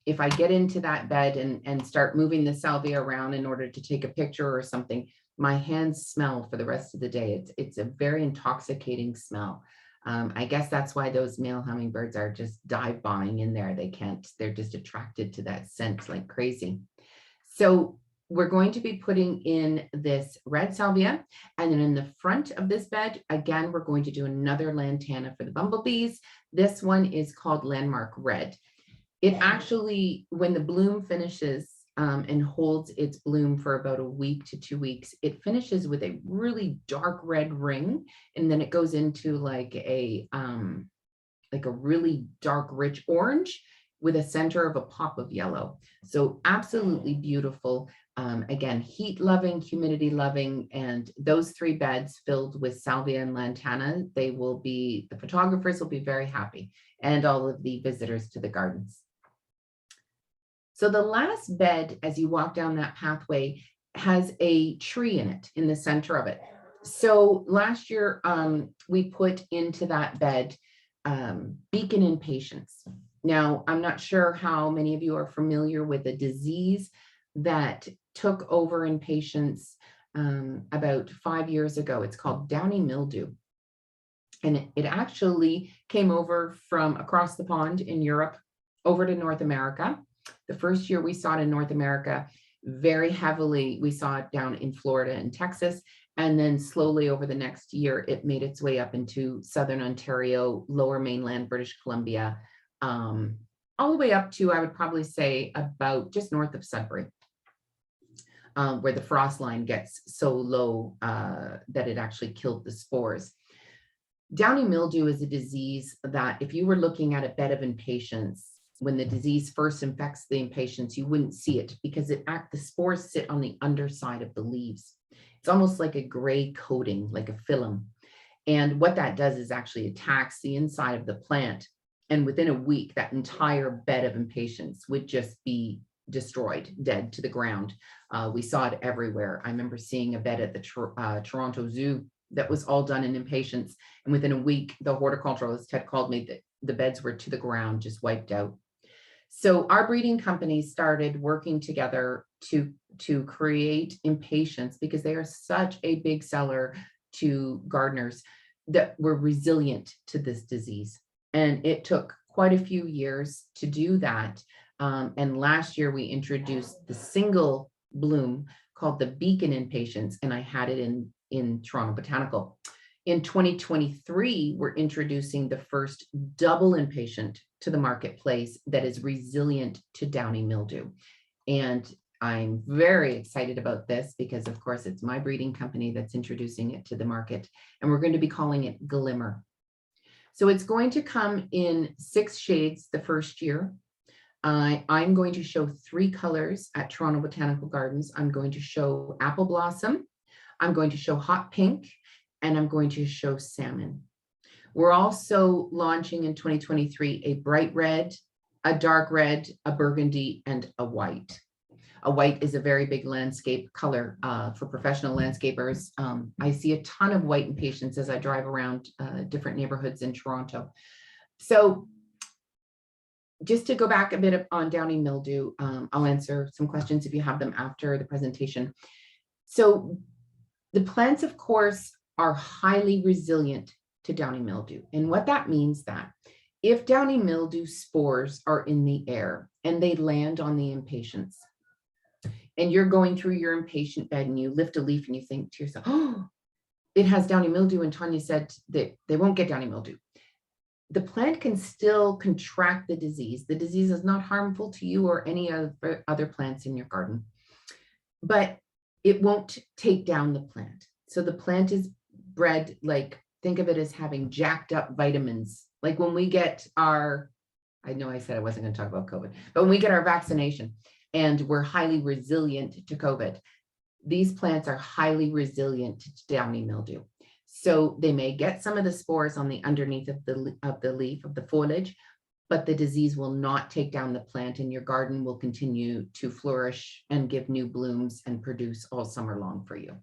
If I get into that bed and start moving the salvia around in order to take a picture or something, my hands smell for the rest of the day. It's a very intoxicating smell. I guess that's why those male hummingbirds are just dive bombing in there. They're just attracted to that scent like crazy. So we're going to be putting in this red salvia, and then in the front of this bed, again, we're going to do another lantana for the bumblebees. This one is called Landmark Red. It actually, when the bloom finishes and holds its bloom for about a week to 2 weeks, it finishes with a really dark red ring, and then it goes into like a really dark, rich orange with a center of a pop of yellow. So absolutely beautiful. Again, heat loving, humidity loving, and those 3 beds filled with salvia and lantana, the photographers will be very happy, and all of the visitors to the gardens. So the last bed, as you walk down that pathway, has a tree in it, in the center of it. So last year, we put into that bed beacon impatiens. Now, I'm not sure how many of you are familiar with a disease that took over in patients about 5 years ago. It's called downy mildew. And it actually came over from across the pond in Europe over to North America. The first year we saw it in North America, very heavily, we saw it down in Florida and Texas. And then slowly over the next year, it made its way up into Southern Ontario, Lower Mainland, British Columbia, all the way up to, I would probably say, about just north of Sudbury, where the frost line gets so low that it actually killed the spores. Downy mildew is a disease that if you were looking at a bed of impatiens, when the disease first infects the impatiens, you wouldn't see it because the spores sit on the underside of the leaves. It's almost like a gray coating, like a film. And what that does is actually attacks the inside of the plant. And within a week, that entire bed of impatiens would just be destroyed, dead to the ground. We saw it everywhere. I remember seeing a bed at the Toronto Zoo that was all done in impatiens. And within a week, the horticulturalist had called me that the beds were to the ground, just wiped out. So our breeding company started working together to create impatiens because they are such a big seller to gardeners that were resilient to this disease. And it took quite a few years to do that. And last year we introduced the single bloom called the beacon impatiens, and I had it in Toronto Botanical. In 2023, we're introducing the first double impatient to the marketplace that is resilient to downy mildew. And I'm very excited about this because, of course, it's my breeding company that's introducing it to the market, and we're going to be calling it Glimmer. So it's going to come in 6 shades the first year. I'm going to show 3 colors at Toronto Botanical Gardens. I'm going to show apple blossom, I'm going to show hot pink, and I'm going to show salmon. We're also launching in 2023 a bright red, a dark red, a burgundy, and a white. A white is a very big landscape color for professional landscapers. I see a ton of white impatiens as I drive around different neighborhoods in Toronto. So just to go back a bit on downy mildew, I'll answer some questions if you have them after the presentation. So the plants, of course, are highly resilient to downy mildew. And what that means that if downy mildew spores are in the air and they land on the impatiens, and you're going through your impatient bed and you lift a leaf and you think to yourself, oh, it has downy mildew, and Tanya said that they won't get downy mildew. The plant can still contract the disease. The disease is not harmful to you or any other plants in your garden, but it won't take down the plant. So the plant is bred, like, think of it as having jacked up vitamins. Like when we get our, I know I said I wasn't going to talk about COVID, but when we get our vaccination and we're highly resilient to COVID, these plants are highly resilient to downy mildew. So they may get some of the spores on the underneath of the leaf of the foliage, but the disease will not take down the plant, and your garden will continue to flourish and give new blooms and produce all summer long for you.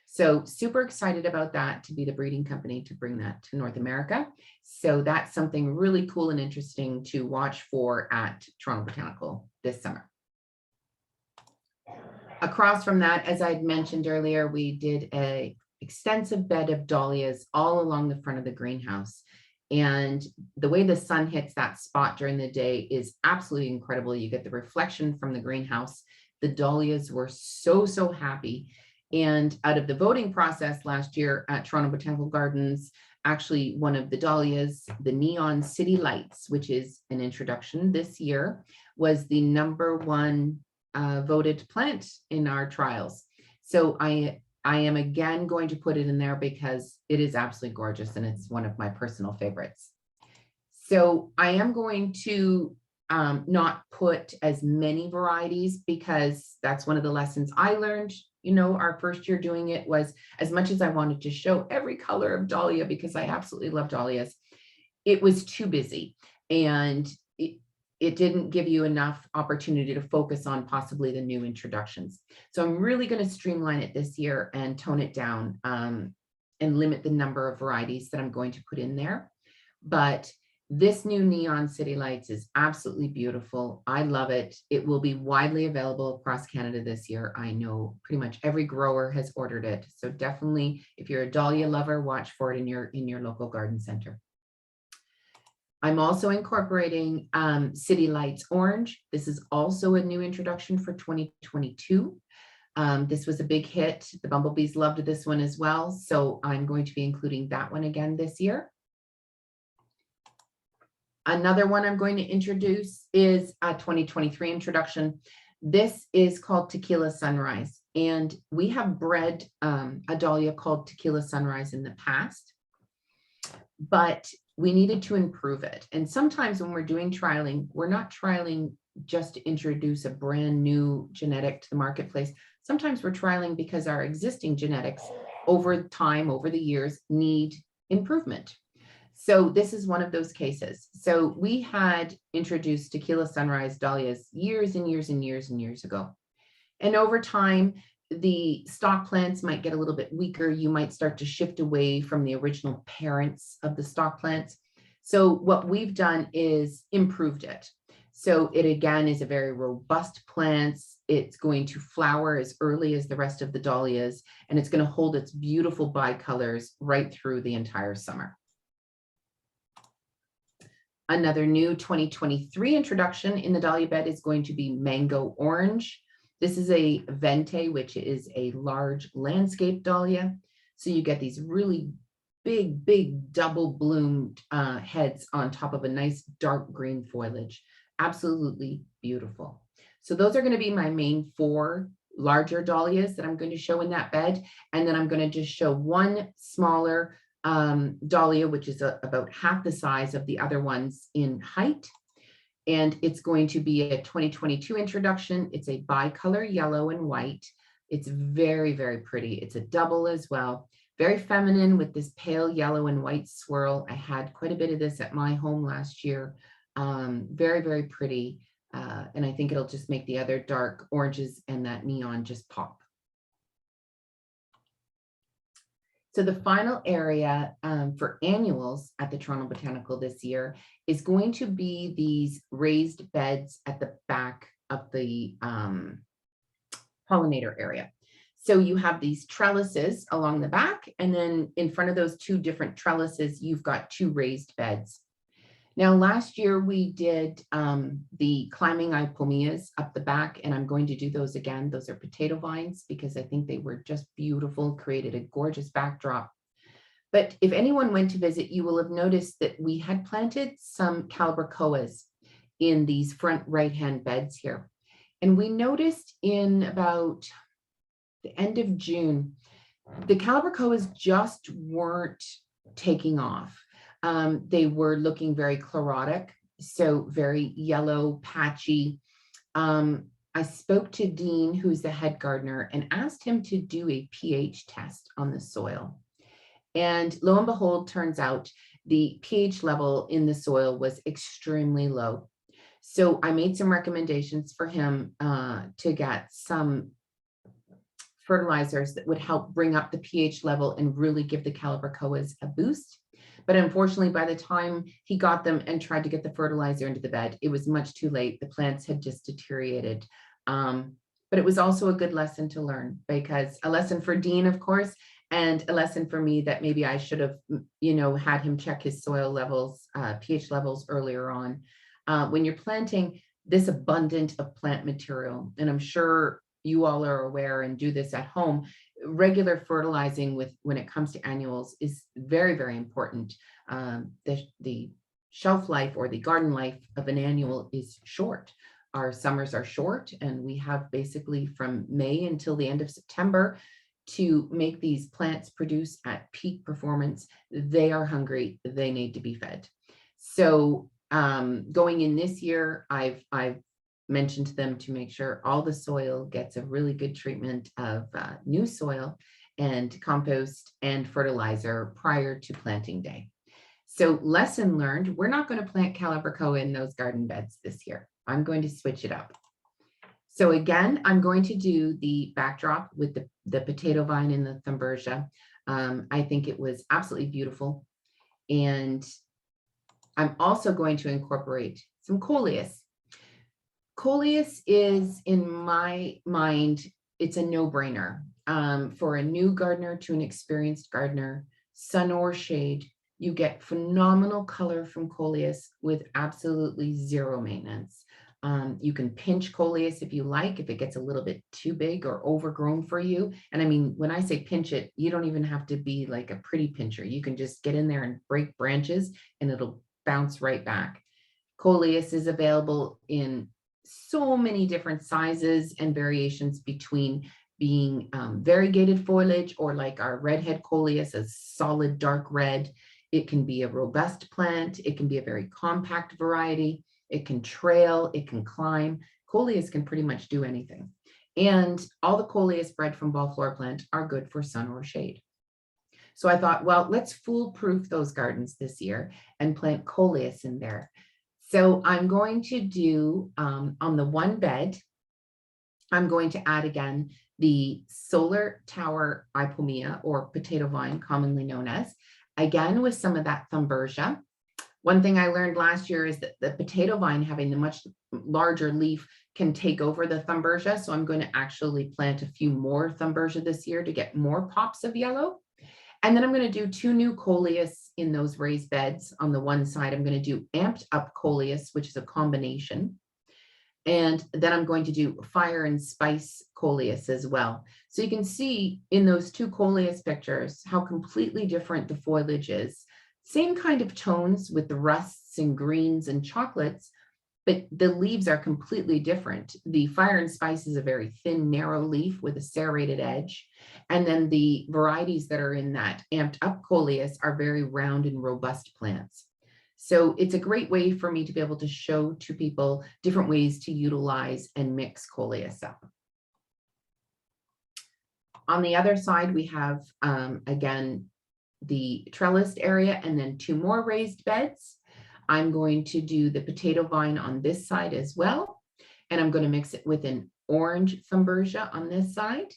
So super excited about that, to be the breeding company to bring that to North America. So that's something really cool and interesting to watch for at Toronto Botanical this summer. Across from that, as I had mentioned earlier, we did a extensive bed of dahlias all along the front of the greenhouse. And the way the sun hits that spot during the day is absolutely incredible. You get the reflection from the greenhouse. The dahlias were so, so happy. And out of the voting process last year at Toronto Botanical Gardens, actually one of the dahlias, the Neon City Lights, which is an introduction this year, was the #1 voted plant in our trials. So I am again going to put it in there because it is absolutely gorgeous and it's one of my personal favorites. So I am going to not put as many varieties because that's one of the lessons I learned. You know, our first year doing it was, as much as I wanted to show every color of dahlia because I absolutely love dahlias, it was too busy and it didn't give you enough opportunity to focus on possibly the new introductions. So I'm really going to streamline it this year and tone it down and limit the number of varieties that I'm going to put in there. But this new Neon City Lights is absolutely beautiful. I love it. It will be widely available across Canada this year. I know pretty much every grower has ordered it. So definitely, if you're a dahlia lover, watch for it in your local garden center. I'm also incorporating City Lights Orange. This is also a new introduction for 2022. This was a big hit. The bumblebees loved this one as well. So I'm going to be including that one again this year. Another one I'm going to introduce is a 2023 introduction. This is called Tequila Sunrise. And we have bred a dahlia called Tequila Sunrise in the past, but we needed to improve it. And sometimes when we're doing trialing, we're not trialing just to introduce a brand new genetic to the marketplace. Sometimes we're trialing because our existing genetics over time, over the years, need improvement. So this is one of those cases. So we had introduced Tequila Sunrise dahlias years and years and years and years ago. And over time, the stock plants might get a little bit weaker. You might start to shift away from the original parents of the stock plants. So what we've done is improved it. So it again is a very robust plant. It's going to flower as early as the rest of the dahlias, and it's going to hold its beautiful bicolors right through the entire summer. Another new 2023 introduction in the dahlia bed is going to be Mango Orange. This is a Vente, which is a large landscape dahlia. So you get these really big double bloomed heads on top of a nice dark green foliage. Absolutely beautiful. So those are going to be my main 4 larger dahlias that I'm going to show in that bed. And then I'm going to just show one smaller dahlia, which is about half the size of the other ones in height. And it's going to be a 2022 introduction. It's a bicolor yellow and white. It's very, very pretty. It's a double as well. Very feminine with this pale yellow and white swirl. I had quite a bit of this at my home last year. Very, very pretty. And I think it'll just make the other dark oranges and that neon just pop. So the final area for annuals at the Toronto Botanical this year is going to be these raised beds at the back of the pollinator area. So you have these trellises along the back, and then in front of those 2 different trellises, you've got 2 raised beds. Now, last year we did the climbing ipomoeas up the back, and I'm going to do those again. Those are potato vines because I think they were just beautiful, created a gorgeous backdrop. But if anyone went to visit, you will have noticed that we had planted some calibrachoas in these front right-hand beds here. And we noticed in about the end of June, the calibrachoas just weren't taking off. They were looking very chlorotic, so very yellow, patchy. I spoke to Dean, who's the head gardener, and asked him to do a pH test on the soil. And lo and behold, turns out the pH level in the soil was extremely low. So I made some recommendations for him to get some fertilizers that would help bring up the pH level and really give the calibrachoas a boost. But unfortunately, by the time he got them and tried to get the fertilizer into the bed, it was much too late. The plants had just deteriorated. but it was also a good lesson to learn, because a lesson for Dean, of course, and a lesson for me that maybe I should have, had him check his soil levels, pH levels earlier on. When you're planting this abundant of plant material, and I'm sure you all are aware and do this at home, regular fertilizing when it comes to annuals is very, very important. The shelf life or the garden life of an annual is short. Our summers are short, and we have basically from May until the end of September to make these plants produce at peak performance. They are hungry, they need to be fed. So going in this year, I've mentioned to them to make sure all the soil gets a really good treatment of new soil and compost and fertilizer prior to planting day. So lesson learned, we're not going to plant Calabrico in those garden beds this year. I'm going to switch it up. So again, I'm going to do the backdrop with the potato vine and the Thunbergia. I think it was absolutely beautiful. And I'm also going to incorporate some coleus. Coleus is, in my mind, it's a no-brainer. For a new gardener to an experienced gardener, sun or shade, you get phenomenal color from coleus with absolutely zero maintenance. You can pinch coleus if you like, if it gets a little bit too big or overgrown for you. And I mean, when I say pinch it, you don't even have to be like a pretty pincher. You can just get in there and break branches and it'll bounce right back. Coleus is available in so many different sizes and variations, between being variegated foliage, or like our redhead coleus, a solid dark red. It can be a robust plant. It can be a very compact variety. It can trail, it can climb. Coleus can pretty much do anything. And all the coleus bred from ball floor plant are good for sun or shade. So I thought, well, let's foolproof those gardens this year and plant coleus in there. So I'm going to do, on the one bed, I'm going to add again the solar tower ipomea, or potato vine, commonly known as, again with some of that Thunbergia. One thing I learned last year is that the potato vine, having the much larger leaf, can take over the Thunbergia. So I'm going to actually plant a few more Thunbergia this year to get more pops of yellow. And then I'm going to do 2 new coleus in those raised beds. On the one side, I'm going to do amped up coleus, which is a combination. And then I'm going to do fire and spice coleus as well. So you can see in those 2 coleus pictures how completely different the foliage is. Same kind of tones with the rusts and greens and chocolates, but the leaves are completely different. The fire and spice is a very thin, narrow leaf with a serrated edge. And then the varieties that are in that amped up coleus are very round and robust plants. So it's a great way for me to be able to show to people different ways to utilize and mix coleus up. On the other side, we have, again, the trellised area and then 2 more raised beds. I'm going to do the potato vine on this side as well. And I'm going to mix it with an orange Thunbergia on this side.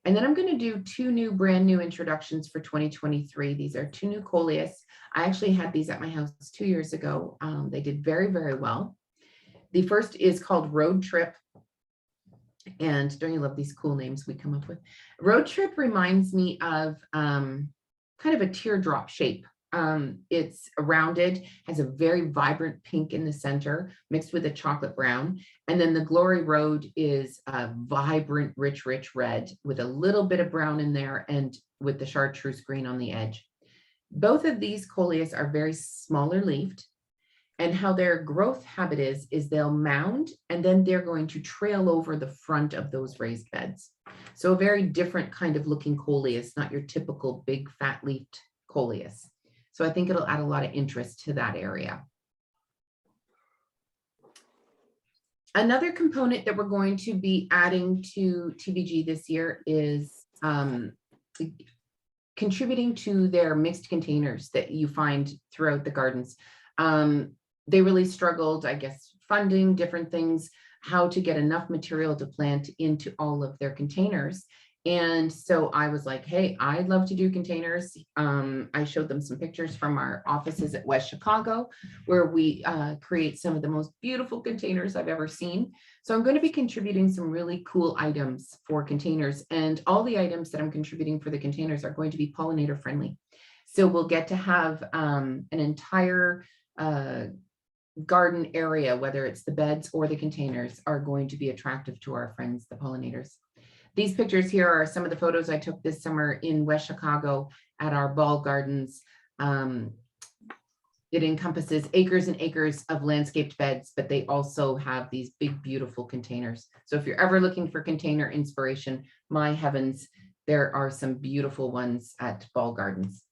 And then I'm going to do 2 brand new introductions for 2023. These are 2 new coleus. I actually had these at my house 2 years ago. They did very, very well. The first is called Road Trip. And don't you love these cool names we come up with? Road Trip reminds me of kind of a teardrop shape. It's rounded, has a very vibrant pink in the center, mixed with a chocolate brown. And then the Glory Road is a vibrant, rich red with a little bit of brown in there and with the chartreuse green on the edge. Both of these coleus are very smaller leafed, and how their growth habit is they'll mound and then they're going to trail over the front of those raised beds. So a very different kind of looking coleus, not your typical big fat leafed coleus. So I think it'll add a lot of interest to that area. Another component that we're going to be adding to TVG this year is contributing to their mixed containers that you find throughout the gardens. They really struggled, I guess, funding different things, how to get enough material to plant into all of their containers. And so I was like, hey, I'd love to do containers. I showed them some pictures from our offices at West Chicago, where we create some of the most beautiful containers I've ever seen. So I'm going to be contributing some really cool items for containers, and all the items that I'm contributing for the containers are going to be pollinator friendly. So we'll get to have an entire garden area, whether it's the beds or the containers, are going to be attractive to our friends, the pollinators. These pictures here are some of the photos I took this summer in West Chicago at our ball gardens. It encompasses acres and acres of landscaped beds, but they also have these big, beautiful containers. So if you're ever looking for container inspiration, my heavens, there are some beautiful ones at ball gardens.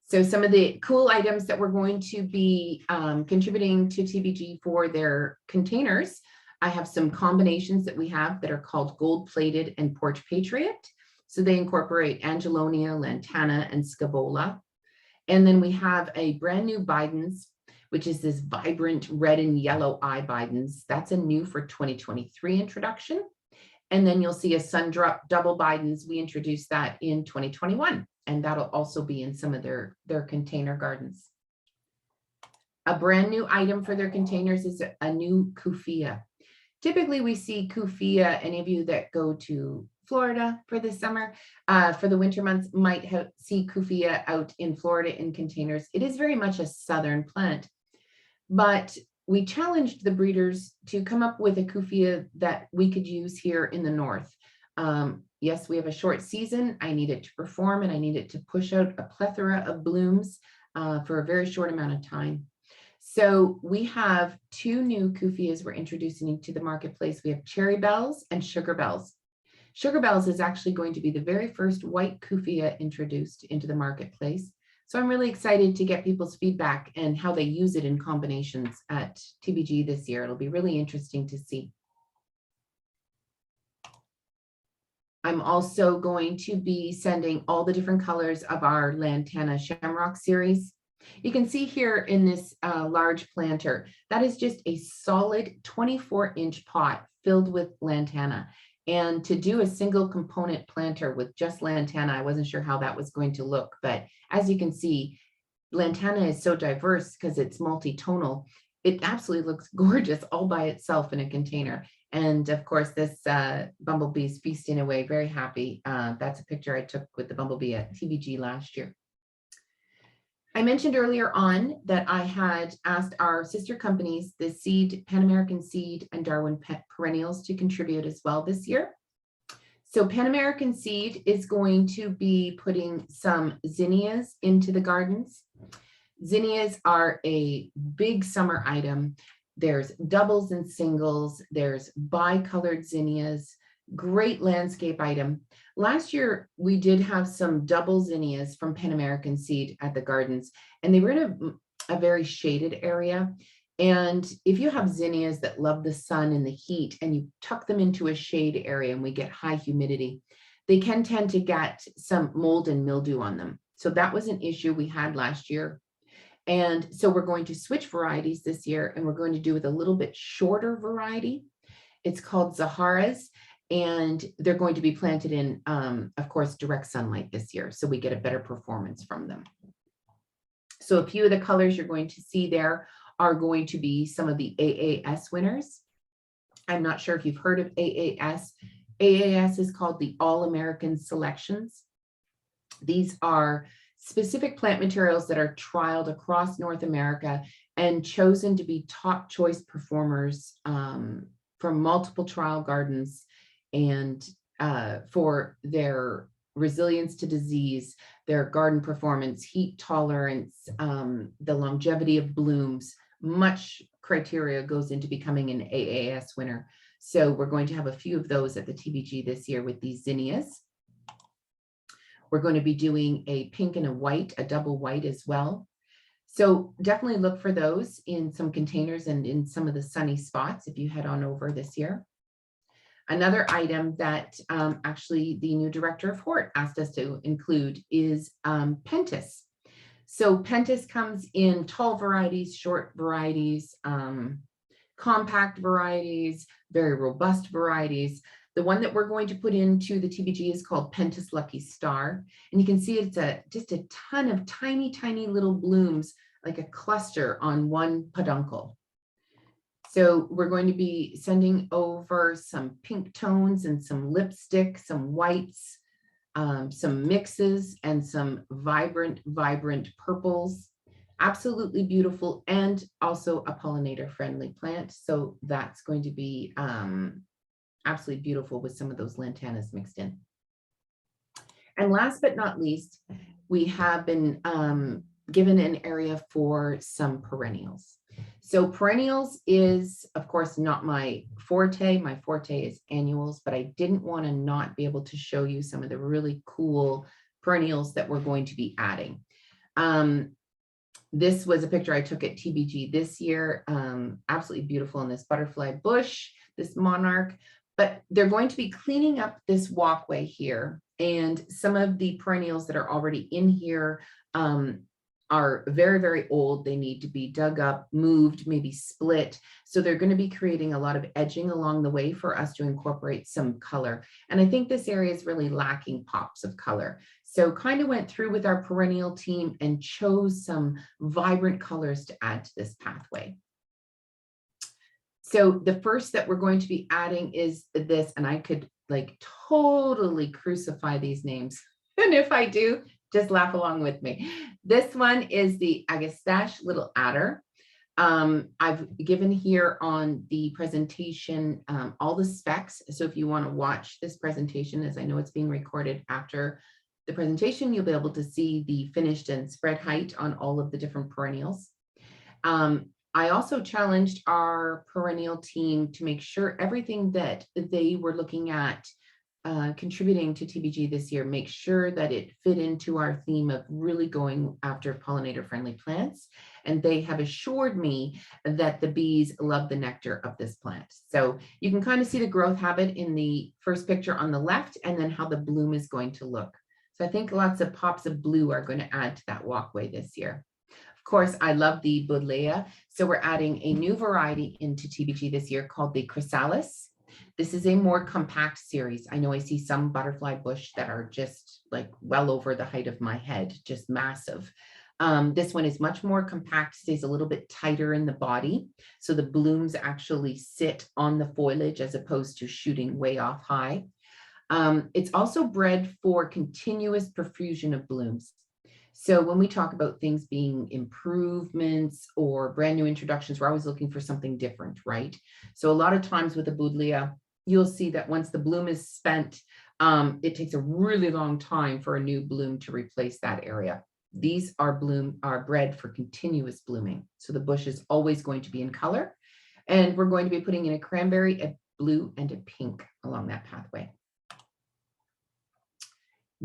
So some of the cool items that we're going to be contributing to TBG for their containers, I have some combinations that we have that are called Gold Plated and Porch Patriot. So they incorporate Angelonia, Lantana, and Scabola. And then we have a brand new Bidens, which is this vibrant red and yellow eye Bidens. That's a new for 2023 introduction. And then you'll see a Sundrop double Bidens. We introduced that in 2021, and that'll also be in some of their container gardens. A brand new item for their containers is a new Kufia. Typically we see Kufia, any of you that go to Florida for the summer, for the winter months might see Kufia out in Florida in containers. It is very much a southern plant, but we challenged the breeders to come up with a Kufia that we could use here in the north. Yes, we have a short season. I need it to perform, and I need it to push out a plethora of blooms for a very short amount of time. So we have two new Kufias we're introducing into the marketplace. We have Cherry Bells and Sugar Bells. Sugar Bells is actually going to be the very first white Kufia introduced into the marketplace. So I'm really excited to get people's feedback and how they use it in combinations at TBG this year. It'll be really interesting to see. I'm also going to be sending all the different colors of our Lantana Shamrock series. You can see here in this large planter, that is just a solid 24-inch pot filled with Lantana. And to do a single component planter with just Lantana, I wasn't sure how that was going to look. But as you can see, Lantana is so diverse because it's multi-tonal. It absolutely looks gorgeous all by itself in a container. And of course, this bumblebee is feasting away, very happy. That's a picture I took with the bumblebee at TBG last year. I mentioned earlier on that I had asked our sister companies, the Seed, Pan American Seed, and Darwin Perennials, to contribute as well this year. So Pan American Seed is going to be putting some zinnias into the gardens. Zinnias are a big summer item. There's doubles and singles. There's bicolored zinnias. Great landscape item. Last year, we did have some double zinnias from Pan American Seed at the gardens, and they were in a very shaded area. And if you have zinnias that love the sun and the heat, and you tuck them into a shade area and we get high humidity, they can tend to get some mold and mildew on them. So that was an issue we had last year. And so we're going to switch varieties this year, and we're going to do with a little bit shorter variety. It's called Zaharas. And they're going to be planted in, of course, direct sunlight this year, so we get a better performance from them. So a few of the colors you're going to see there are going to be some of the AAS winners. I'm not sure if you've heard of AAS. AAS is called the All-American Selections. These are specific plant materials that are trialed across North America and chosen to be top choice performers from multiple trial gardens, and for their resilience to disease, their garden performance, heat tolerance, the longevity of blooms. Much criteria goes into becoming an AAS winner. So we're going to have a few of those at the TBG this year with these zinnias. We're going to be doing a pink and a white, a double white as well. So definitely look for those in some containers and in some of the sunny spots if you head on over this year. Another item that actually the new director of Hort asked us to include is Pentas. So Pentas comes in tall varieties, short varieties, compact varieties, very robust varieties. The one that we're going to put into the TBG is called Pentas Lucky Star. And you can see it's just a ton of tiny, tiny little blooms, like a cluster on one peduncle. So we're going to be sending over some pink tones and some lipstick, some whites, some mixes, and some vibrant, vibrant purples. Absolutely beautiful, and also a pollinator friendly plant. So that's going to be absolutely beautiful with some of those lantanas mixed in. And last but not least, we have been given an area for some perennials. So perennials is, of course, not my forte. My forte is annuals, but I didn't want to not be able to show you some of the really cool perennials that we're going to be adding. This was a picture I took at TBG this year. Absolutely beautiful in this butterfly bush, this monarch, but they're going to be cleaning up this walkway here. And some of the perennials that are already in here are very, very old. They need to be dug up, moved, maybe split. So they're going to be creating a lot of edging along the way for us to incorporate some color. And I think this area is really lacking pops of color. So kind of went through with our perennial team and chose some vibrant colors to add to this pathway. So the first that we're going to be adding is this, and I could like totally crucify these names. And if I do, just laugh along with me. This one is the Agastache Little Adder. I've given here on the presentation all the specs. So if you want to watch this presentation, as I know it's being recorded after the presentation, you'll be able to see the finished and spread height on all of the different perennials. I also challenged our perennial team to make sure everything that they were looking at contributing to TBG this year, make sure that it fit into our theme of really going after pollinator friendly plants. And they have assured me that the bees love the nectar of this plant. So you can kind of see the growth habit in the first picture on the left, and then how the bloom is going to look. So I think lots of pops of blue are going to add to that walkway this year. Of course, I love the Buddleia. So we're adding a new variety into TBG this year called the Chrysalis. This is a more compact series. I know I see some butterfly bush that are just like well over the height of my head, just massive. This one is much more compact, stays a little bit tighter in the body. So the blooms actually sit on the foliage as opposed to shooting way off high. It's also bred for continuous profusion of blooms. So when we talk about things being improvements or brand new introductions, we're always looking for something different, right? So a lot of times with the Buddleia, you'll see that once the bloom is spent, it takes a really long time for a new bloom to replace that area. These are bred for continuous blooming. So the bush is always going to be in color. And we're going to be putting in a cranberry, a blue, and a pink along that pathway.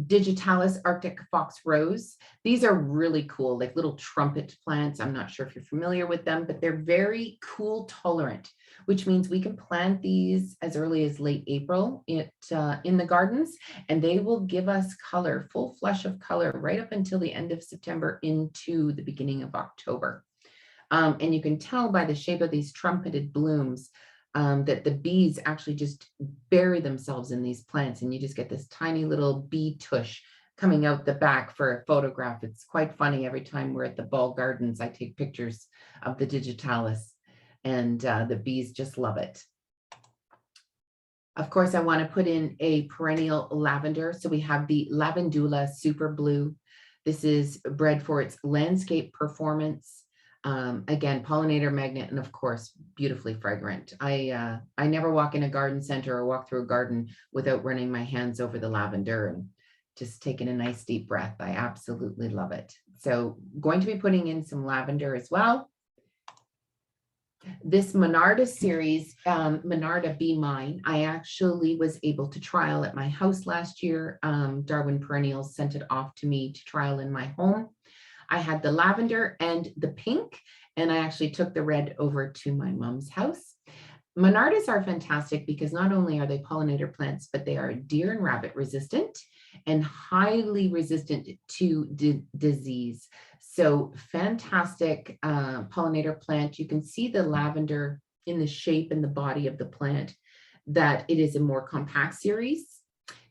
Digitalis Arctic Fox Rose. These are really cool, like little trumpet plants. I'm not sure if you're familiar with them, but they're very cool tolerant, which means we can plant these as early as late April in the gardens, and they will give us color, full flush of color, right up until the end of September into the beginning of October. And you can tell by the shape of these trumpeted blooms that the bees actually just bury themselves in these plants, and you just get this tiny little bee tush coming out the back for a photograph. It's quite funny. Every time we're at the Ball Gardens, I take pictures of the Digitalis, and the bees just love it. Of course, I want to put in a perennial lavender. So we have the Lavandula Super Blue. This is bred for its landscape performance. Again, pollinator magnet, and of course, beautifully fragrant. I never walk in a garden center or walk through a garden without running my hands over the lavender and just taking a nice deep breath. I absolutely love it. So going to be putting in some lavender as well. This Monarda series, Monarda Be Mine, I actually was able to trial at my house last year. Darwin Perennials sent it off to me to trial in my home. I had the lavender and the pink, and I actually took the red over to my mom's house. Monardas are fantastic because not only are they pollinator plants, but they are deer and rabbit resistant and highly resistant to disease. So fantastic pollinator plant. You can see the lavender in the shape and the body of the plant. that it is a more compact series.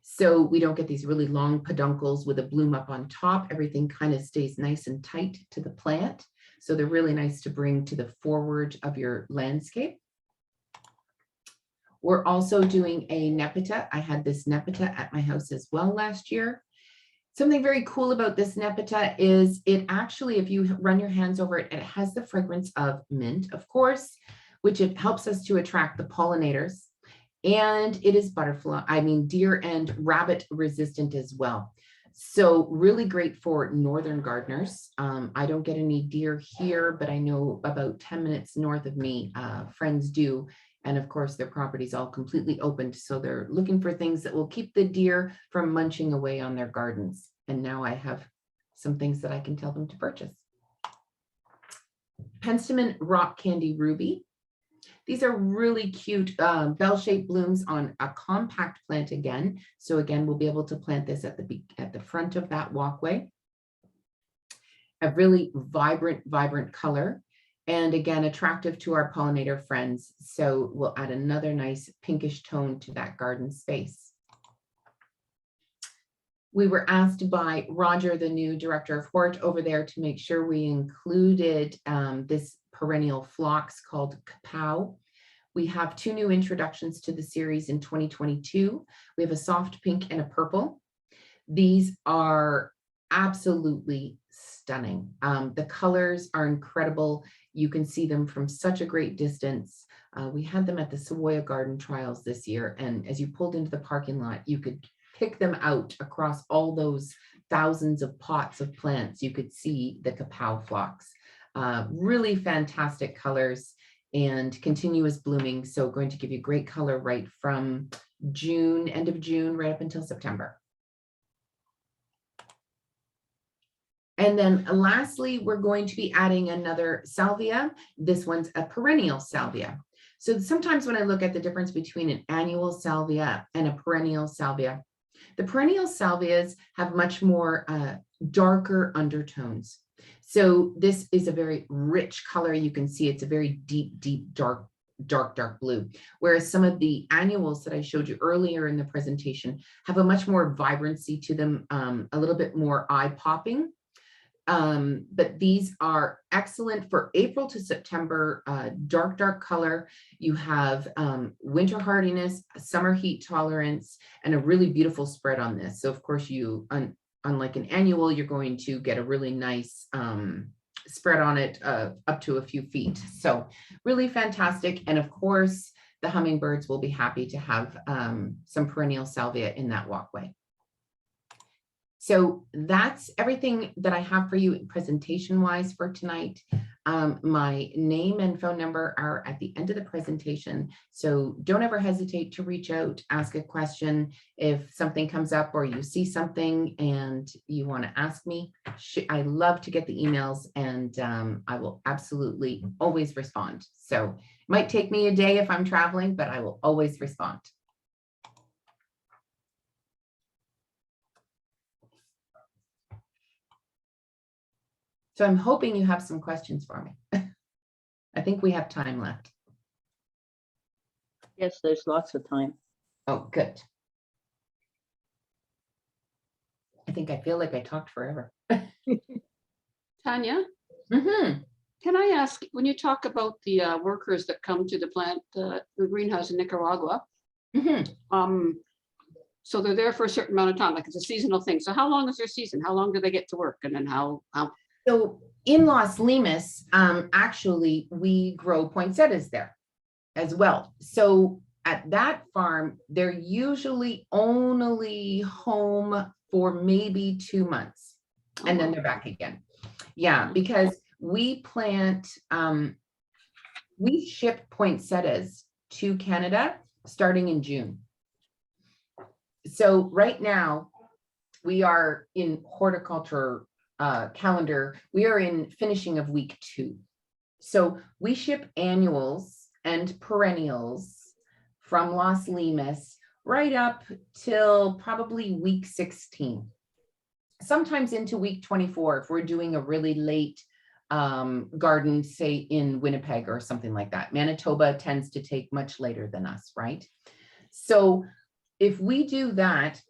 So we don't get these really long peduncles with a bloom up on top. Everything kind of stays nice and tight to the plant. So they're really nice to bring to the forward of your landscape. We're also doing a Nepeta. I had this Nepeta at my house as well last year. Something very cool about this Nepeta is it actually, if you run your hands over it, it has the fragrance of mint, of course, which it helps us to attract the pollinators. And it is deer and rabbit resistant as well. So really great for northern gardeners. I don't get any deer here, but I know about 10 minutes north of me, friends do. And of course, their property's all completely opened. So they're looking for things that will keep the deer from munching away on their gardens. And now I have some things that I can tell them to purchase. Penstemon Rock Candy Ruby. These are really cute bell-shaped blooms on a compact plant again. So again, we'll be able to plant this at the front of that walkway. A really vibrant color. And again, attractive to our pollinator friends. So we'll add another nice pinkish tone to that garden space. We were asked by Roger, the new director of Hort over there, to make sure we included this perennial phlox called Kapow. We have 2 new introductions to the series in 2022. We have a soft pink and a purple. These are absolutely stunning. The colors are incredible. You can see them from such a great distance. We had them at the Savoya Garden Trials this year, and as you pulled into the parking lot, you could pick them out across all those thousands of pots of plants. You could see the Kapow phlox. Really fantastic colors and continuous blooming. So going to give you great color right from June, end of June, right up until September. And then lastly, we're going to be adding another salvia. This one's a perennial salvia. So sometimes when I look at the difference between an annual salvia and a perennial salvia, the perennial salvias have much more darker undertones. So this is a very rich color. You can see it's a very deep, dark blue. Whereas some of the annuals that I showed you earlier in the presentation have a much more vibrancy to them, a little bit more eye-popping. But these are excellent for April to September, dark color. You have winter hardiness, summer heat tolerance, and a really beautiful spread on this. So of course you, unlike an annual, you're going to get a really nice spread on it up to a few feet. So really fantastic. And of course, the hummingbirds will be happy to have some perennial salvia in that walkway. So that's everything that I have for you presentation-wise for tonight. My name and phone number are at the end of the presentation. So don't ever hesitate to reach out, ask a question. If something comes up or you see something and you want to ask me, I love to get the emails, and I will absolutely always respond. So it might take me a day if I'm traveling, but I will always respond. So I'm hoping you have some questions for me. I think we have time left. Yes, there's lots of time. Oh, good. I feel like I talked forever. Tanya, Mm-hmm. can I ask, when you talk about the workers that come to the plant, the greenhouse in Nicaragua, Mm-hmm. so they're there for a certain amount of time, like it's a seasonal thing. So how long is their season? How long do they get to work? And then how So in Los Limas, actually, we grow poinsettias there as well. So at that farm, they're usually only home for maybe 2 months, and then they're back again. Yeah, because we plant, we ship poinsettias to Canada starting in June. So right now, we are in horticulture calendar, we are in finishing of week 2. So we ship annuals and perennials from Los Limas right up till probably week 16. Sometimes into week 24 if we're doing a really late garden, say in Winnipeg or something like that. Manitoba tends to take much later than us, right? So if we do that,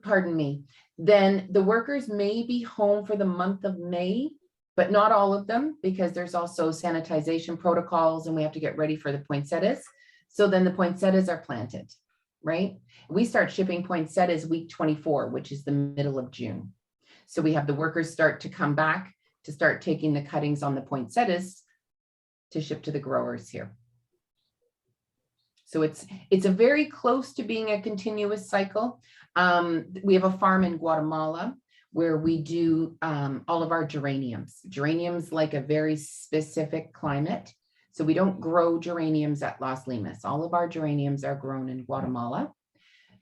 pardon me, then the workers may be home for the month of May, but not all of them, because there's also sanitization protocols and we have to get ready for the poinsettias. So then the poinsettias are planted, right? We start shipping poinsettias week 24, which is the middle of June. So we have the workers start to come back to start taking the cuttings on the poinsettias to ship to the growers here. So it's a very close to being a continuous cycle. We have a farm in Guatemala where we do all of our geraniums. Geraniums like a very specific climate. So we don't grow geraniums at Las Limas. All of our geraniums are grown in Guatemala.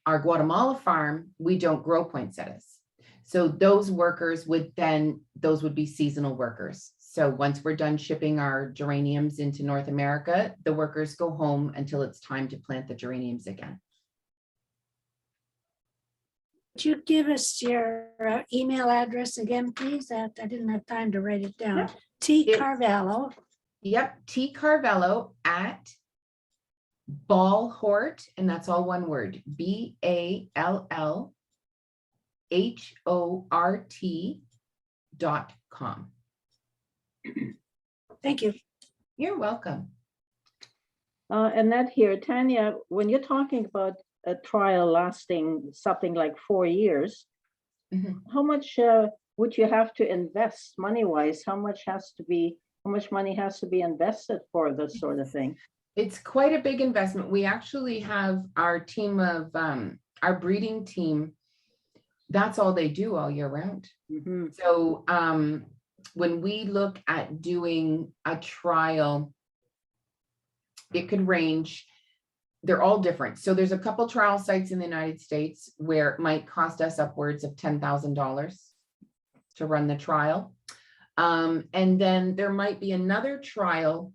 Our Guatemala farm, we don't grow poinsettias. So those workers would then, those would be seasonal workers. So once we're done shipping our geraniums into North America, the workers go home until it's time to plant the geraniums again. Could you give us your email address again, please? I didn't have time to write it down. Yeah. T. Carvalho. Yep, T. Carvalho at Ballhort, and that's all one word, BALLHORT.com. Thank you. You're welcome. And that here, Tanya, when you're talking about a trial lasting something like 4 years, how much would you have to invest money-wise? How much money has to be invested for this sort of thing? It's quite a big investment. We actually have our team of, our breeding team, that's all they do all year round. So when we look at doing a trial, it could range, they're all different. So there's a couple trial sites in the United States where it might cost us upwards of $10,000 to run the trial. And then there might be another trial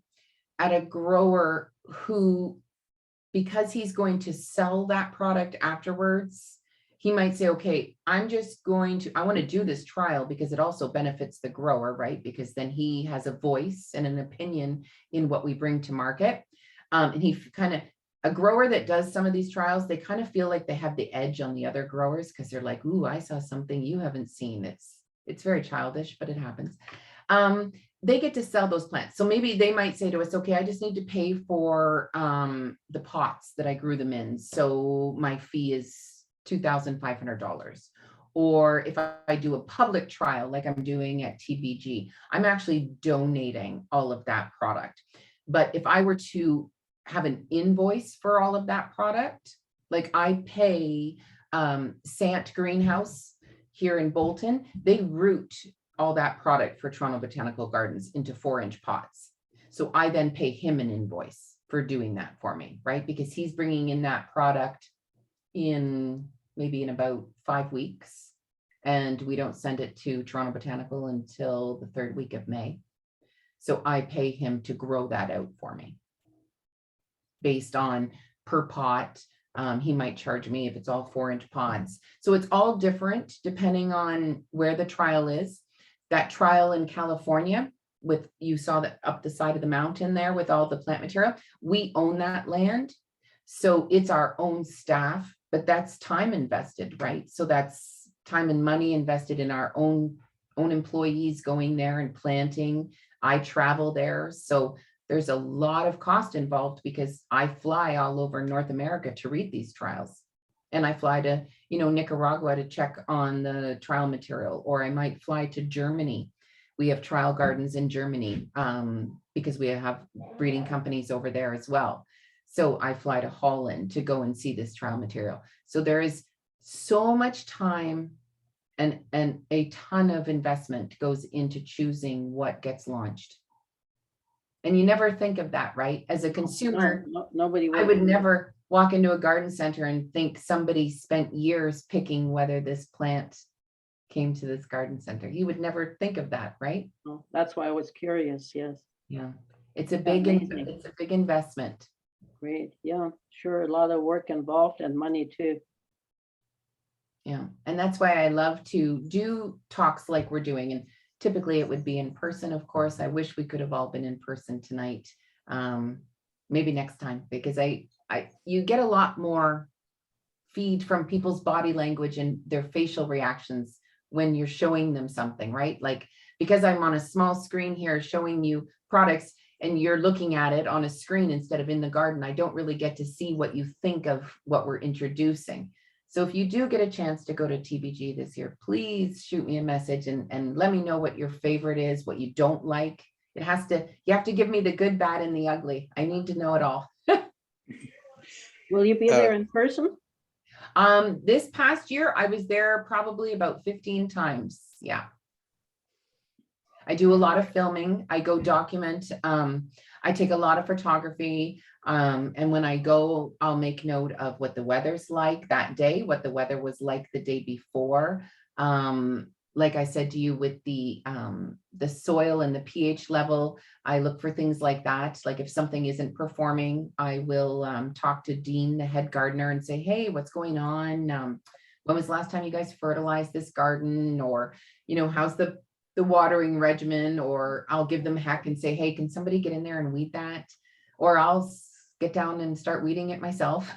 at a grower who, because he's going to sell that product afterwards, he might say, okay, I want to do this trial because it also benefits the grower, right? Because then he has a voice and an opinion in what we bring to market. And he a grower that does some of these trials, they kind of feel like they have the edge on the other growers because they're like, ooh, I saw something you haven't seen. It's very childish, but it happens. They get to sell those plants. So maybe they might say to us, okay, I just need to pay for the pots that I grew them in. So my fee is $2,500. Or if I do a public trial, like I'm doing at TBG, I'm actually donating all of that product. But if I were to have an invoice for all of that product, like I pay Sant Greenhouse here in Bolton, they root all that product for Toronto Botanical Gardens into 4-inch pots. So I then pay him an invoice for doing that for me, right? Because he's bringing in that product in about 5 weeks, and we don't send it to Toronto Botanical until the 3rd week of May. So I pay him to grow that out for me based on per pot. He might charge me if it's all 4-inch pods. So it's all different depending on where the trial is. That trial in California you saw that up the side of the mountain there with all the plant material, we own that land. So it's our own staff, but that's time invested, right? So that's time and money invested in our own employees going there and planting. I travel there. So there's a lot of cost involved because I fly all over North America to read these trials. And I fly to, Nicaragua to check on the trial material, or I might fly to Germany. We have trial gardens in Germany because we have breeding companies over there as well. So I fly to Holland to go and see this trial material. So there is so much time and a ton of investment goes into choosing what gets launched. And you never think of that, right? As a consumer, nobody I would never walk into a garden center and think somebody spent years picking whether this plant came to this garden center. You would never think of that, right? Well, that's why I was curious. Yes. Yeah. It's a big investment. Great. Yeah, sure. A lot of work involved and money too. Yeah. And that's why I love to do talks like we're doing. And typically it would be in person, of course. I wish we could have all been in person tonight. Maybe next time, because I you get a lot more feed from people's body language and their facial reactions when you're showing them something, right? Like, because I'm on a small screen here showing you products and you're looking at it on a screen instead of in the garden, I don't really get to see what you think of what we're introducing. So if you do get a chance to go to TBG this year, please shoot me a message and let me know what your favorite is, what you don't like. You have to give me the good, bad, and the ugly. I need to know it all. Will you be there in person? This past year, I was there probably about 15 times. Yeah. I do a lot of filming. I go document. I take a lot of photography. And when I go, I'll make note of what the weather's like that day, what the weather was like the day before. Like I said to you, with the soil and the pH level, I look for things like that. Like if something isn't performing, I will talk to Dean, the head gardener, and say, hey, what's going on? When was the last time you guys fertilized this garden? Or, how's the watering regimen? Or I'll give them a heck and say, hey, can somebody get in there and weed that? Or I'll get down and start weeding it myself.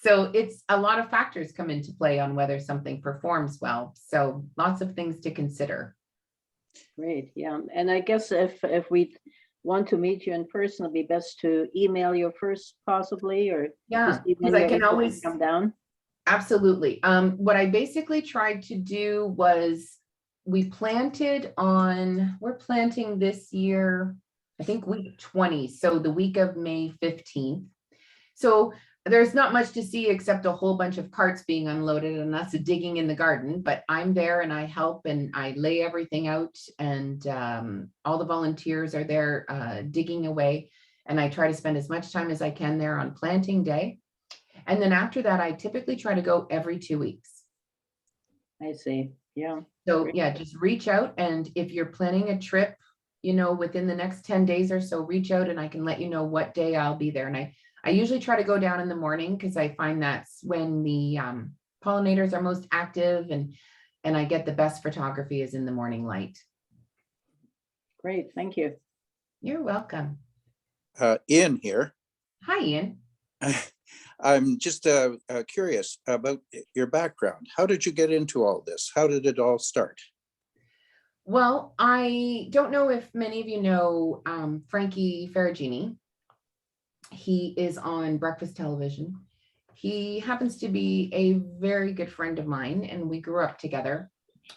So it's a lot of factors come into play on whether something performs well. So lots of things to consider. Great, yeah. And I guess if we want to meet you in person, it'd be best to email you first possibly, or Yeah, just email because I you can if you always come down. Absolutely. What I basically tried to do was we're planting this year, I think week 20. So the week of May 15th. So there's not much to see except a whole bunch of carts being unloaded and us digging in the garden, but I'm there and I help and I lay everything out, and all the volunteers are there digging away. And I try to spend as much time as I can there on planting day. And then after that, I typically try to go every 2 weeks. I see, yeah. So Great. yeah, just reach out. And if you're planning a trip, within the next 10 days or so, reach out and I can let you know what day I'll be there. And I usually try to go down in the morning because I find that's when the pollinators are most active, and I get the best photography is in the morning light. Great, thank you. You're welcome. Ian here. Hi, Ian. I'm just curious about your background. How did you get into all this? How did it all start? Well, I don't know if many of you know Frankie Ferragini. He is on breakfast television. He happens to be a very good friend of mine, and we grew up together.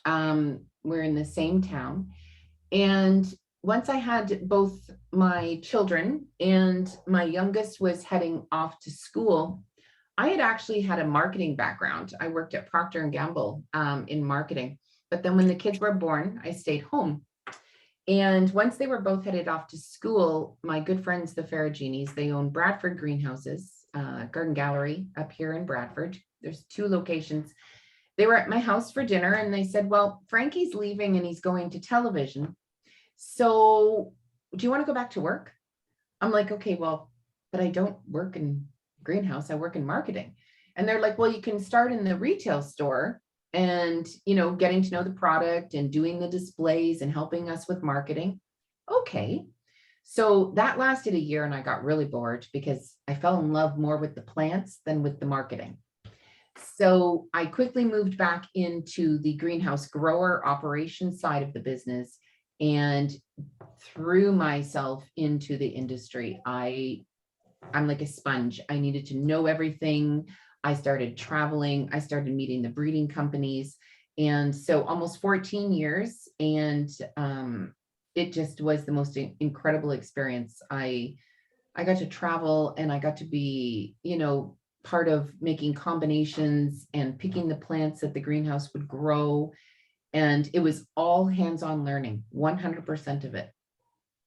We're in the same town. And once I had both my children and my youngest was heading off to school, I had actually had a marketing background. I worked at Procter & Gamble in marketing. But then when the kids were born, I stayed home. And once they were both headed off to school, my good friends, the Ferraginis, they own Bradford Greenhouses, Garden Gallery up here in Bradford. There's 2 locations. They were at my house for dinner and they said, well, Frankie's leaving and he's going to television. So do you want to go back to work? I'm like, okay, well, but I don't work in greenhouse. I work in marketing. And they're like, well, you can start in the retail store and, getting to know the product and doing the displays and helping us with marketing. Okay. So that lasted a year and I got really bored because I fell in love more with the plants than with the marketing. So I quickly moved back into the greenhouse grower operation side of the business and threw myself into the industry. I'm like a sponge. I needed to know everything. I started traveling. I started meeting the breeding companies. And so almost 14 years. And it just was the most incredible experience. I got to travel and I got to be, part of making combinations and picking the plants that the greenhouse would grow. And it was all hands-on learning, 100% of it.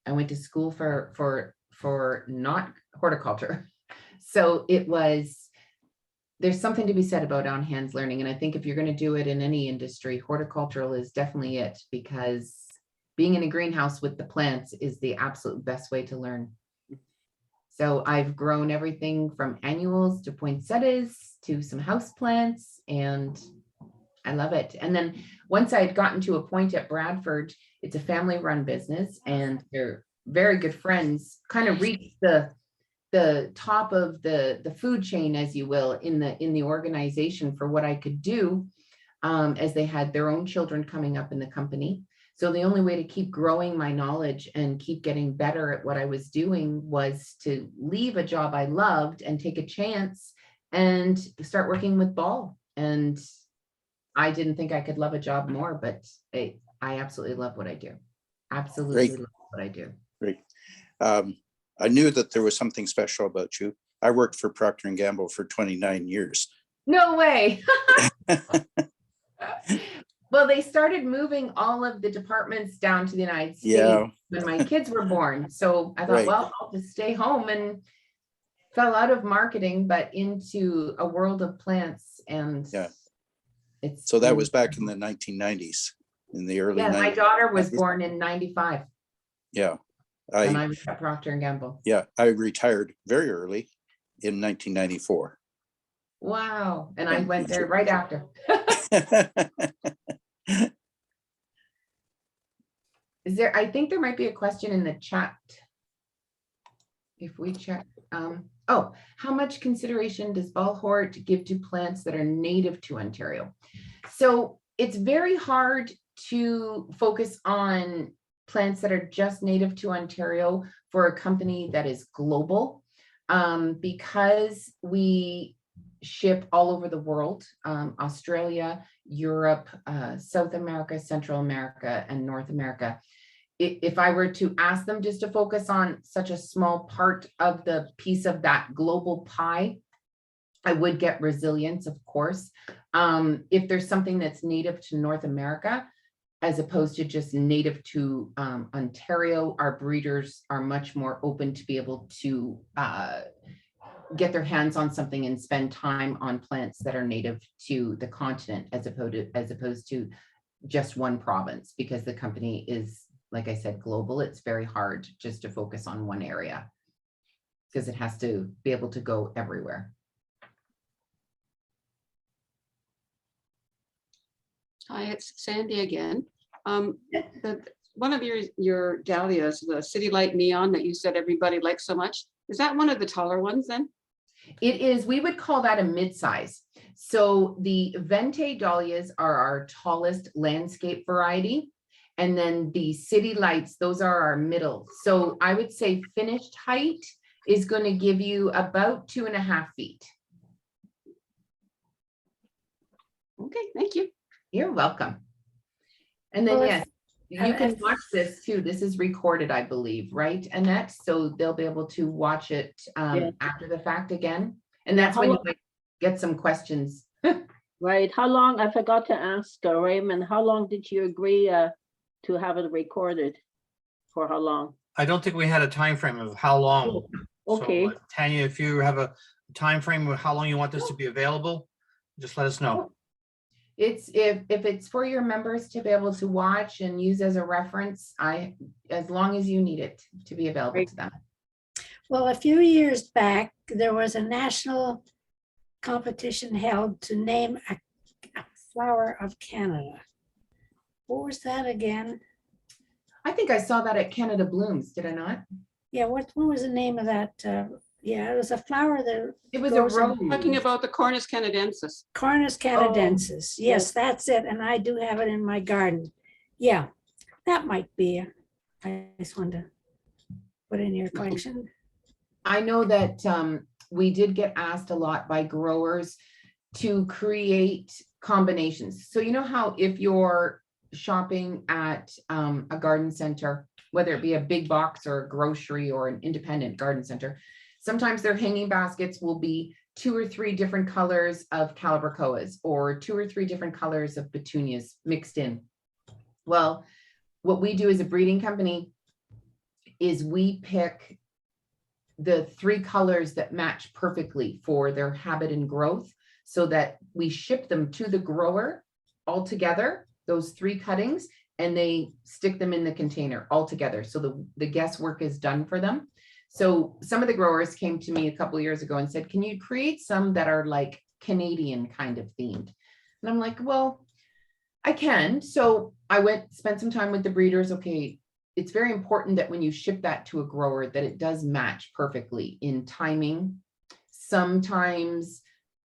I went to school for not horticulture. So there's something to be said about on hands learning. And I think if you're going to do it in any industry, horticultural is definitely it, because being in a greenhouse with the plants is the absolute best way to learn. So I've grown everything from annuals to poinsettias to some house plants, and I love it. And then once I had gotten to a point at Bradford, it's a family run business and they're very good friends, kind of reached the the top of the food chain, as you will, in the organization for what I could do, as they had their own children coming up in the company. So the only way to keep growing my knowledge and keep getting better at what I was doing was to leave a job I loved and take a chance and start working with ball. And I didn't think I could love a job more, but I absolutely love what I do. Absolutely Great. love what I do. Great. I knew that there was something special about you. I worked for Procter & Gamble for 29 years. No way. Well, they started moving all of the departments down to the United States Yeah. when my kids were born. So I thought, Right. well, I'll just stay home, and fell out of marketing, but into a world of plants. And Yeah. it's So that was back in the 1990s, in the early yeah, my 90s. daughter was born in 95 Yeah. and I was at Procter & Gamble. Yeah, I retired very early in 1994. Wow. And I went there right after. I think there might be a question in the chat. If we check, oh, how much consideration does Balhort give to plants that are native to Ontario? So it's very hard to focus on plants that are just native to Ontario for a company that is global, because we ship all over the world, Australia, Europe, South America, Central America, and North America. If I were to ask them just to focus on such a small part of the piece of that global pie, I would get resilience, of course. If there's something that's native to North America, as opposed to just native to Ontario, our breeders are much more open to be able to get their hands on something and spend time on plants that are native to the continent, as opposed to just one province, because the company is, like I said, global. It's very hard just to focus on one area because it has to be able to go everywhere. Hi, it's Sandy again. One of your dahlias, the City Light Neon that you said everybody likes so much, is that one of the taller ones then? It is, we would call that a mid-size. So the Vente dahlias are our tallest landscape variety. And then the City Lights, those are our middle. So I would say finished height is going to give you about 2.5 feet. Okay, thank you. You're welcome. And then, Well, yes, you can watch this too. This is recorded, I believe, right, Annette? So they'll be able to watch it Yeah. after the fact again. And that's when you might get some questions. Right, how long, I forgot to ask Raymond, how long did you agree to have it recorded? For how long? I don't think we had a time frame of how long. Okay. So, Tanya, if you have a time frame of how long you want this to be available, just let us know. It's if it's for your members to be able to watch and use as a reference, as long as you need it to be available Great. to them. Well, a few years back, there was a national competition held to name a flower of Canada. What was that again? I think I saw that at Canada Blooms, did I not? Yeah, what was the name of that? Yeah, it was a flower that It was a grows in rose. Talking about the Cornus canadensis. Cornus canadensis. Yes, that's it. And I do have it in my garden. Yeah, that might be. I just wanted to put in your collection. I know that we did get asked a lot by growers to create combinations. So you know how if you're shopping at a garden center, whether it be a big box or a grocery or an independent garden center, sometimes their hanging baskets will be 2 or 3 different colors of calibrachoas or 2 or 3 different colors of petunias mixed in. Well, what we do as a breeding company is we pick the 3 colors that match perfectly for their habit and growth, so that we ship them to the grower all together, those 3 cuttings, and they stick them in the container all together. So the guesswork is done for them. So some of the growers came to me a couple of years ago and said, can you create some that are like Canadian kind of themed? And I'm like, well, I can. So I spent some time with the breeders. Okay, it's very important that when you ship that to a grower, that it does match perfectly in timing. Sometimes,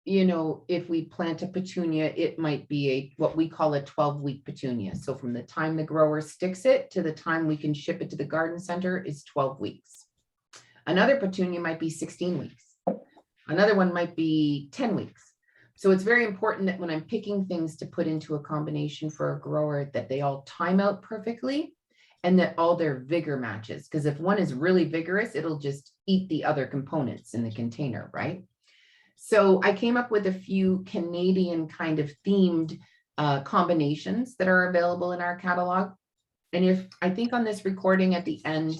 you know, if we plant a petunia, it might be what we call a 12-week petunia. So from the time the grower sticks it to the time we can ship it to the garden center is 12 weeks. Another petunia might be 16 weeks. Another one might be 10 weeks. So it's very important that when I'm picking things to put into a combination for a grower, that they all time out perfectly and that all their vigor matches. Because if one is really vigorous, it'll just eat the other components in the container, right? So I came up with a few Canadian kind of themed combinations that are available in our catalog. And if I think on this recording at the end,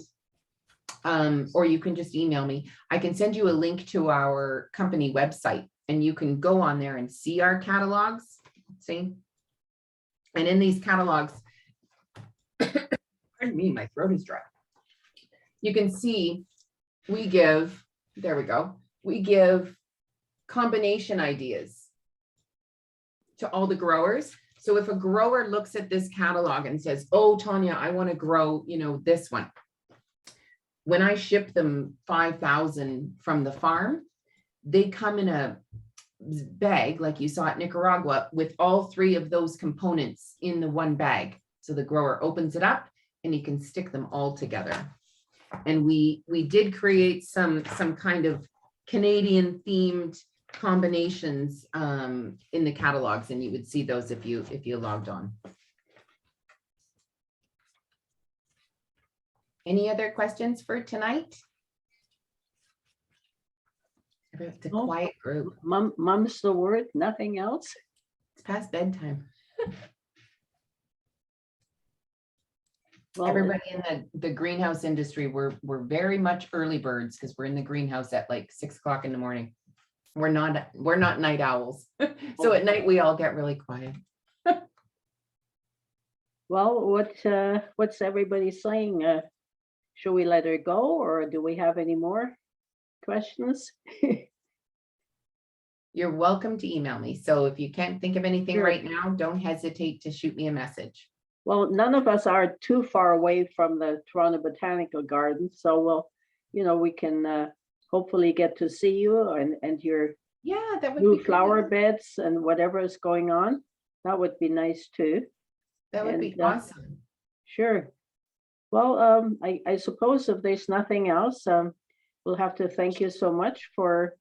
or you can just email me, I can send you a link to our company website and you can go on there and see our catalogs. See? And in these catalogs, pardon me, my throat is dry. You can see we give, there we go, we give combination ideas to all the growers. So if a grower looks at this catalog and says, oh, Tanya, I want to grow, you know, this one. When I ship them 5,000 from the farm, they come in a bag like you saw at Nicaragua with all three of those components in the one bag. So the grower opens it up and he can stick them all together. And we did create some kind of Canadian themed combinations in the catalogs, and you would see those if you logged on. Any other questions for tonight? It's a No. quiet group. Mum's the word, nothing else. It's past bedtime. Well, Everybody in the greenhouse industry, we're very much early birds because we're in the greenhouse at like 6 o'clock in the morning. We're not night owls. So at night we all get really quiet. well, what's everybody saying? Should we let her go, or do we have any more questions? You're welcome to email me. So if you can't think of anything Sure. right now, don't hesitate to shoot me a message. Well, none of us are too far away from the Toronto Botanical Gardens, so we'll, we can hopefully get to see you and your Yeah, that would new be flower good. beds and whatever is going on. That would be nice too. That would be and, awesome. Sure. Well, I suppose if there's nothing else, we'll have to thank you so much for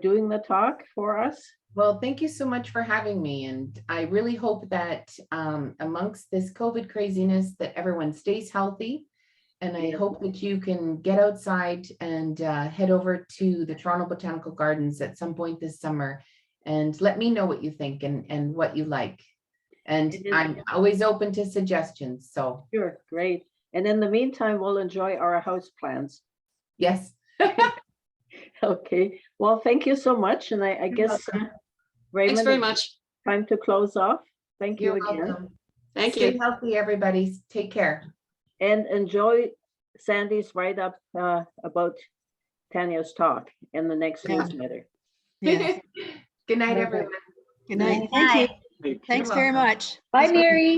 doing the talk for us. Well, thank you so much for having me. And I really hope that amongst this COVID craziness that everyone stays healthy. And I Yeah. hope that you can get outside and head over to the Toronto Botanical Gardens at some point this summer and let me know what you think and what you like. And It is- I'm always open to suggestions. So Sure, great. And in the meantime, we'll enjoy our house plants. yes. Okay, well, thank you so much. And I guess Raymond, Thanks very it's much. time to close off. Thank you You're again. welcome. Thank Stay you. healthy, everybody. Take care. And enjoy Sandy's write-up about Tanya's talk in the next Yeah. newsletter. Yeah. Good night, Okay. everyone. Good night. Thank you. You're Thanks very welcome. much. Bye, Mary.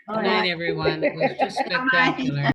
All Good right. night, everyone. It was just spectacular.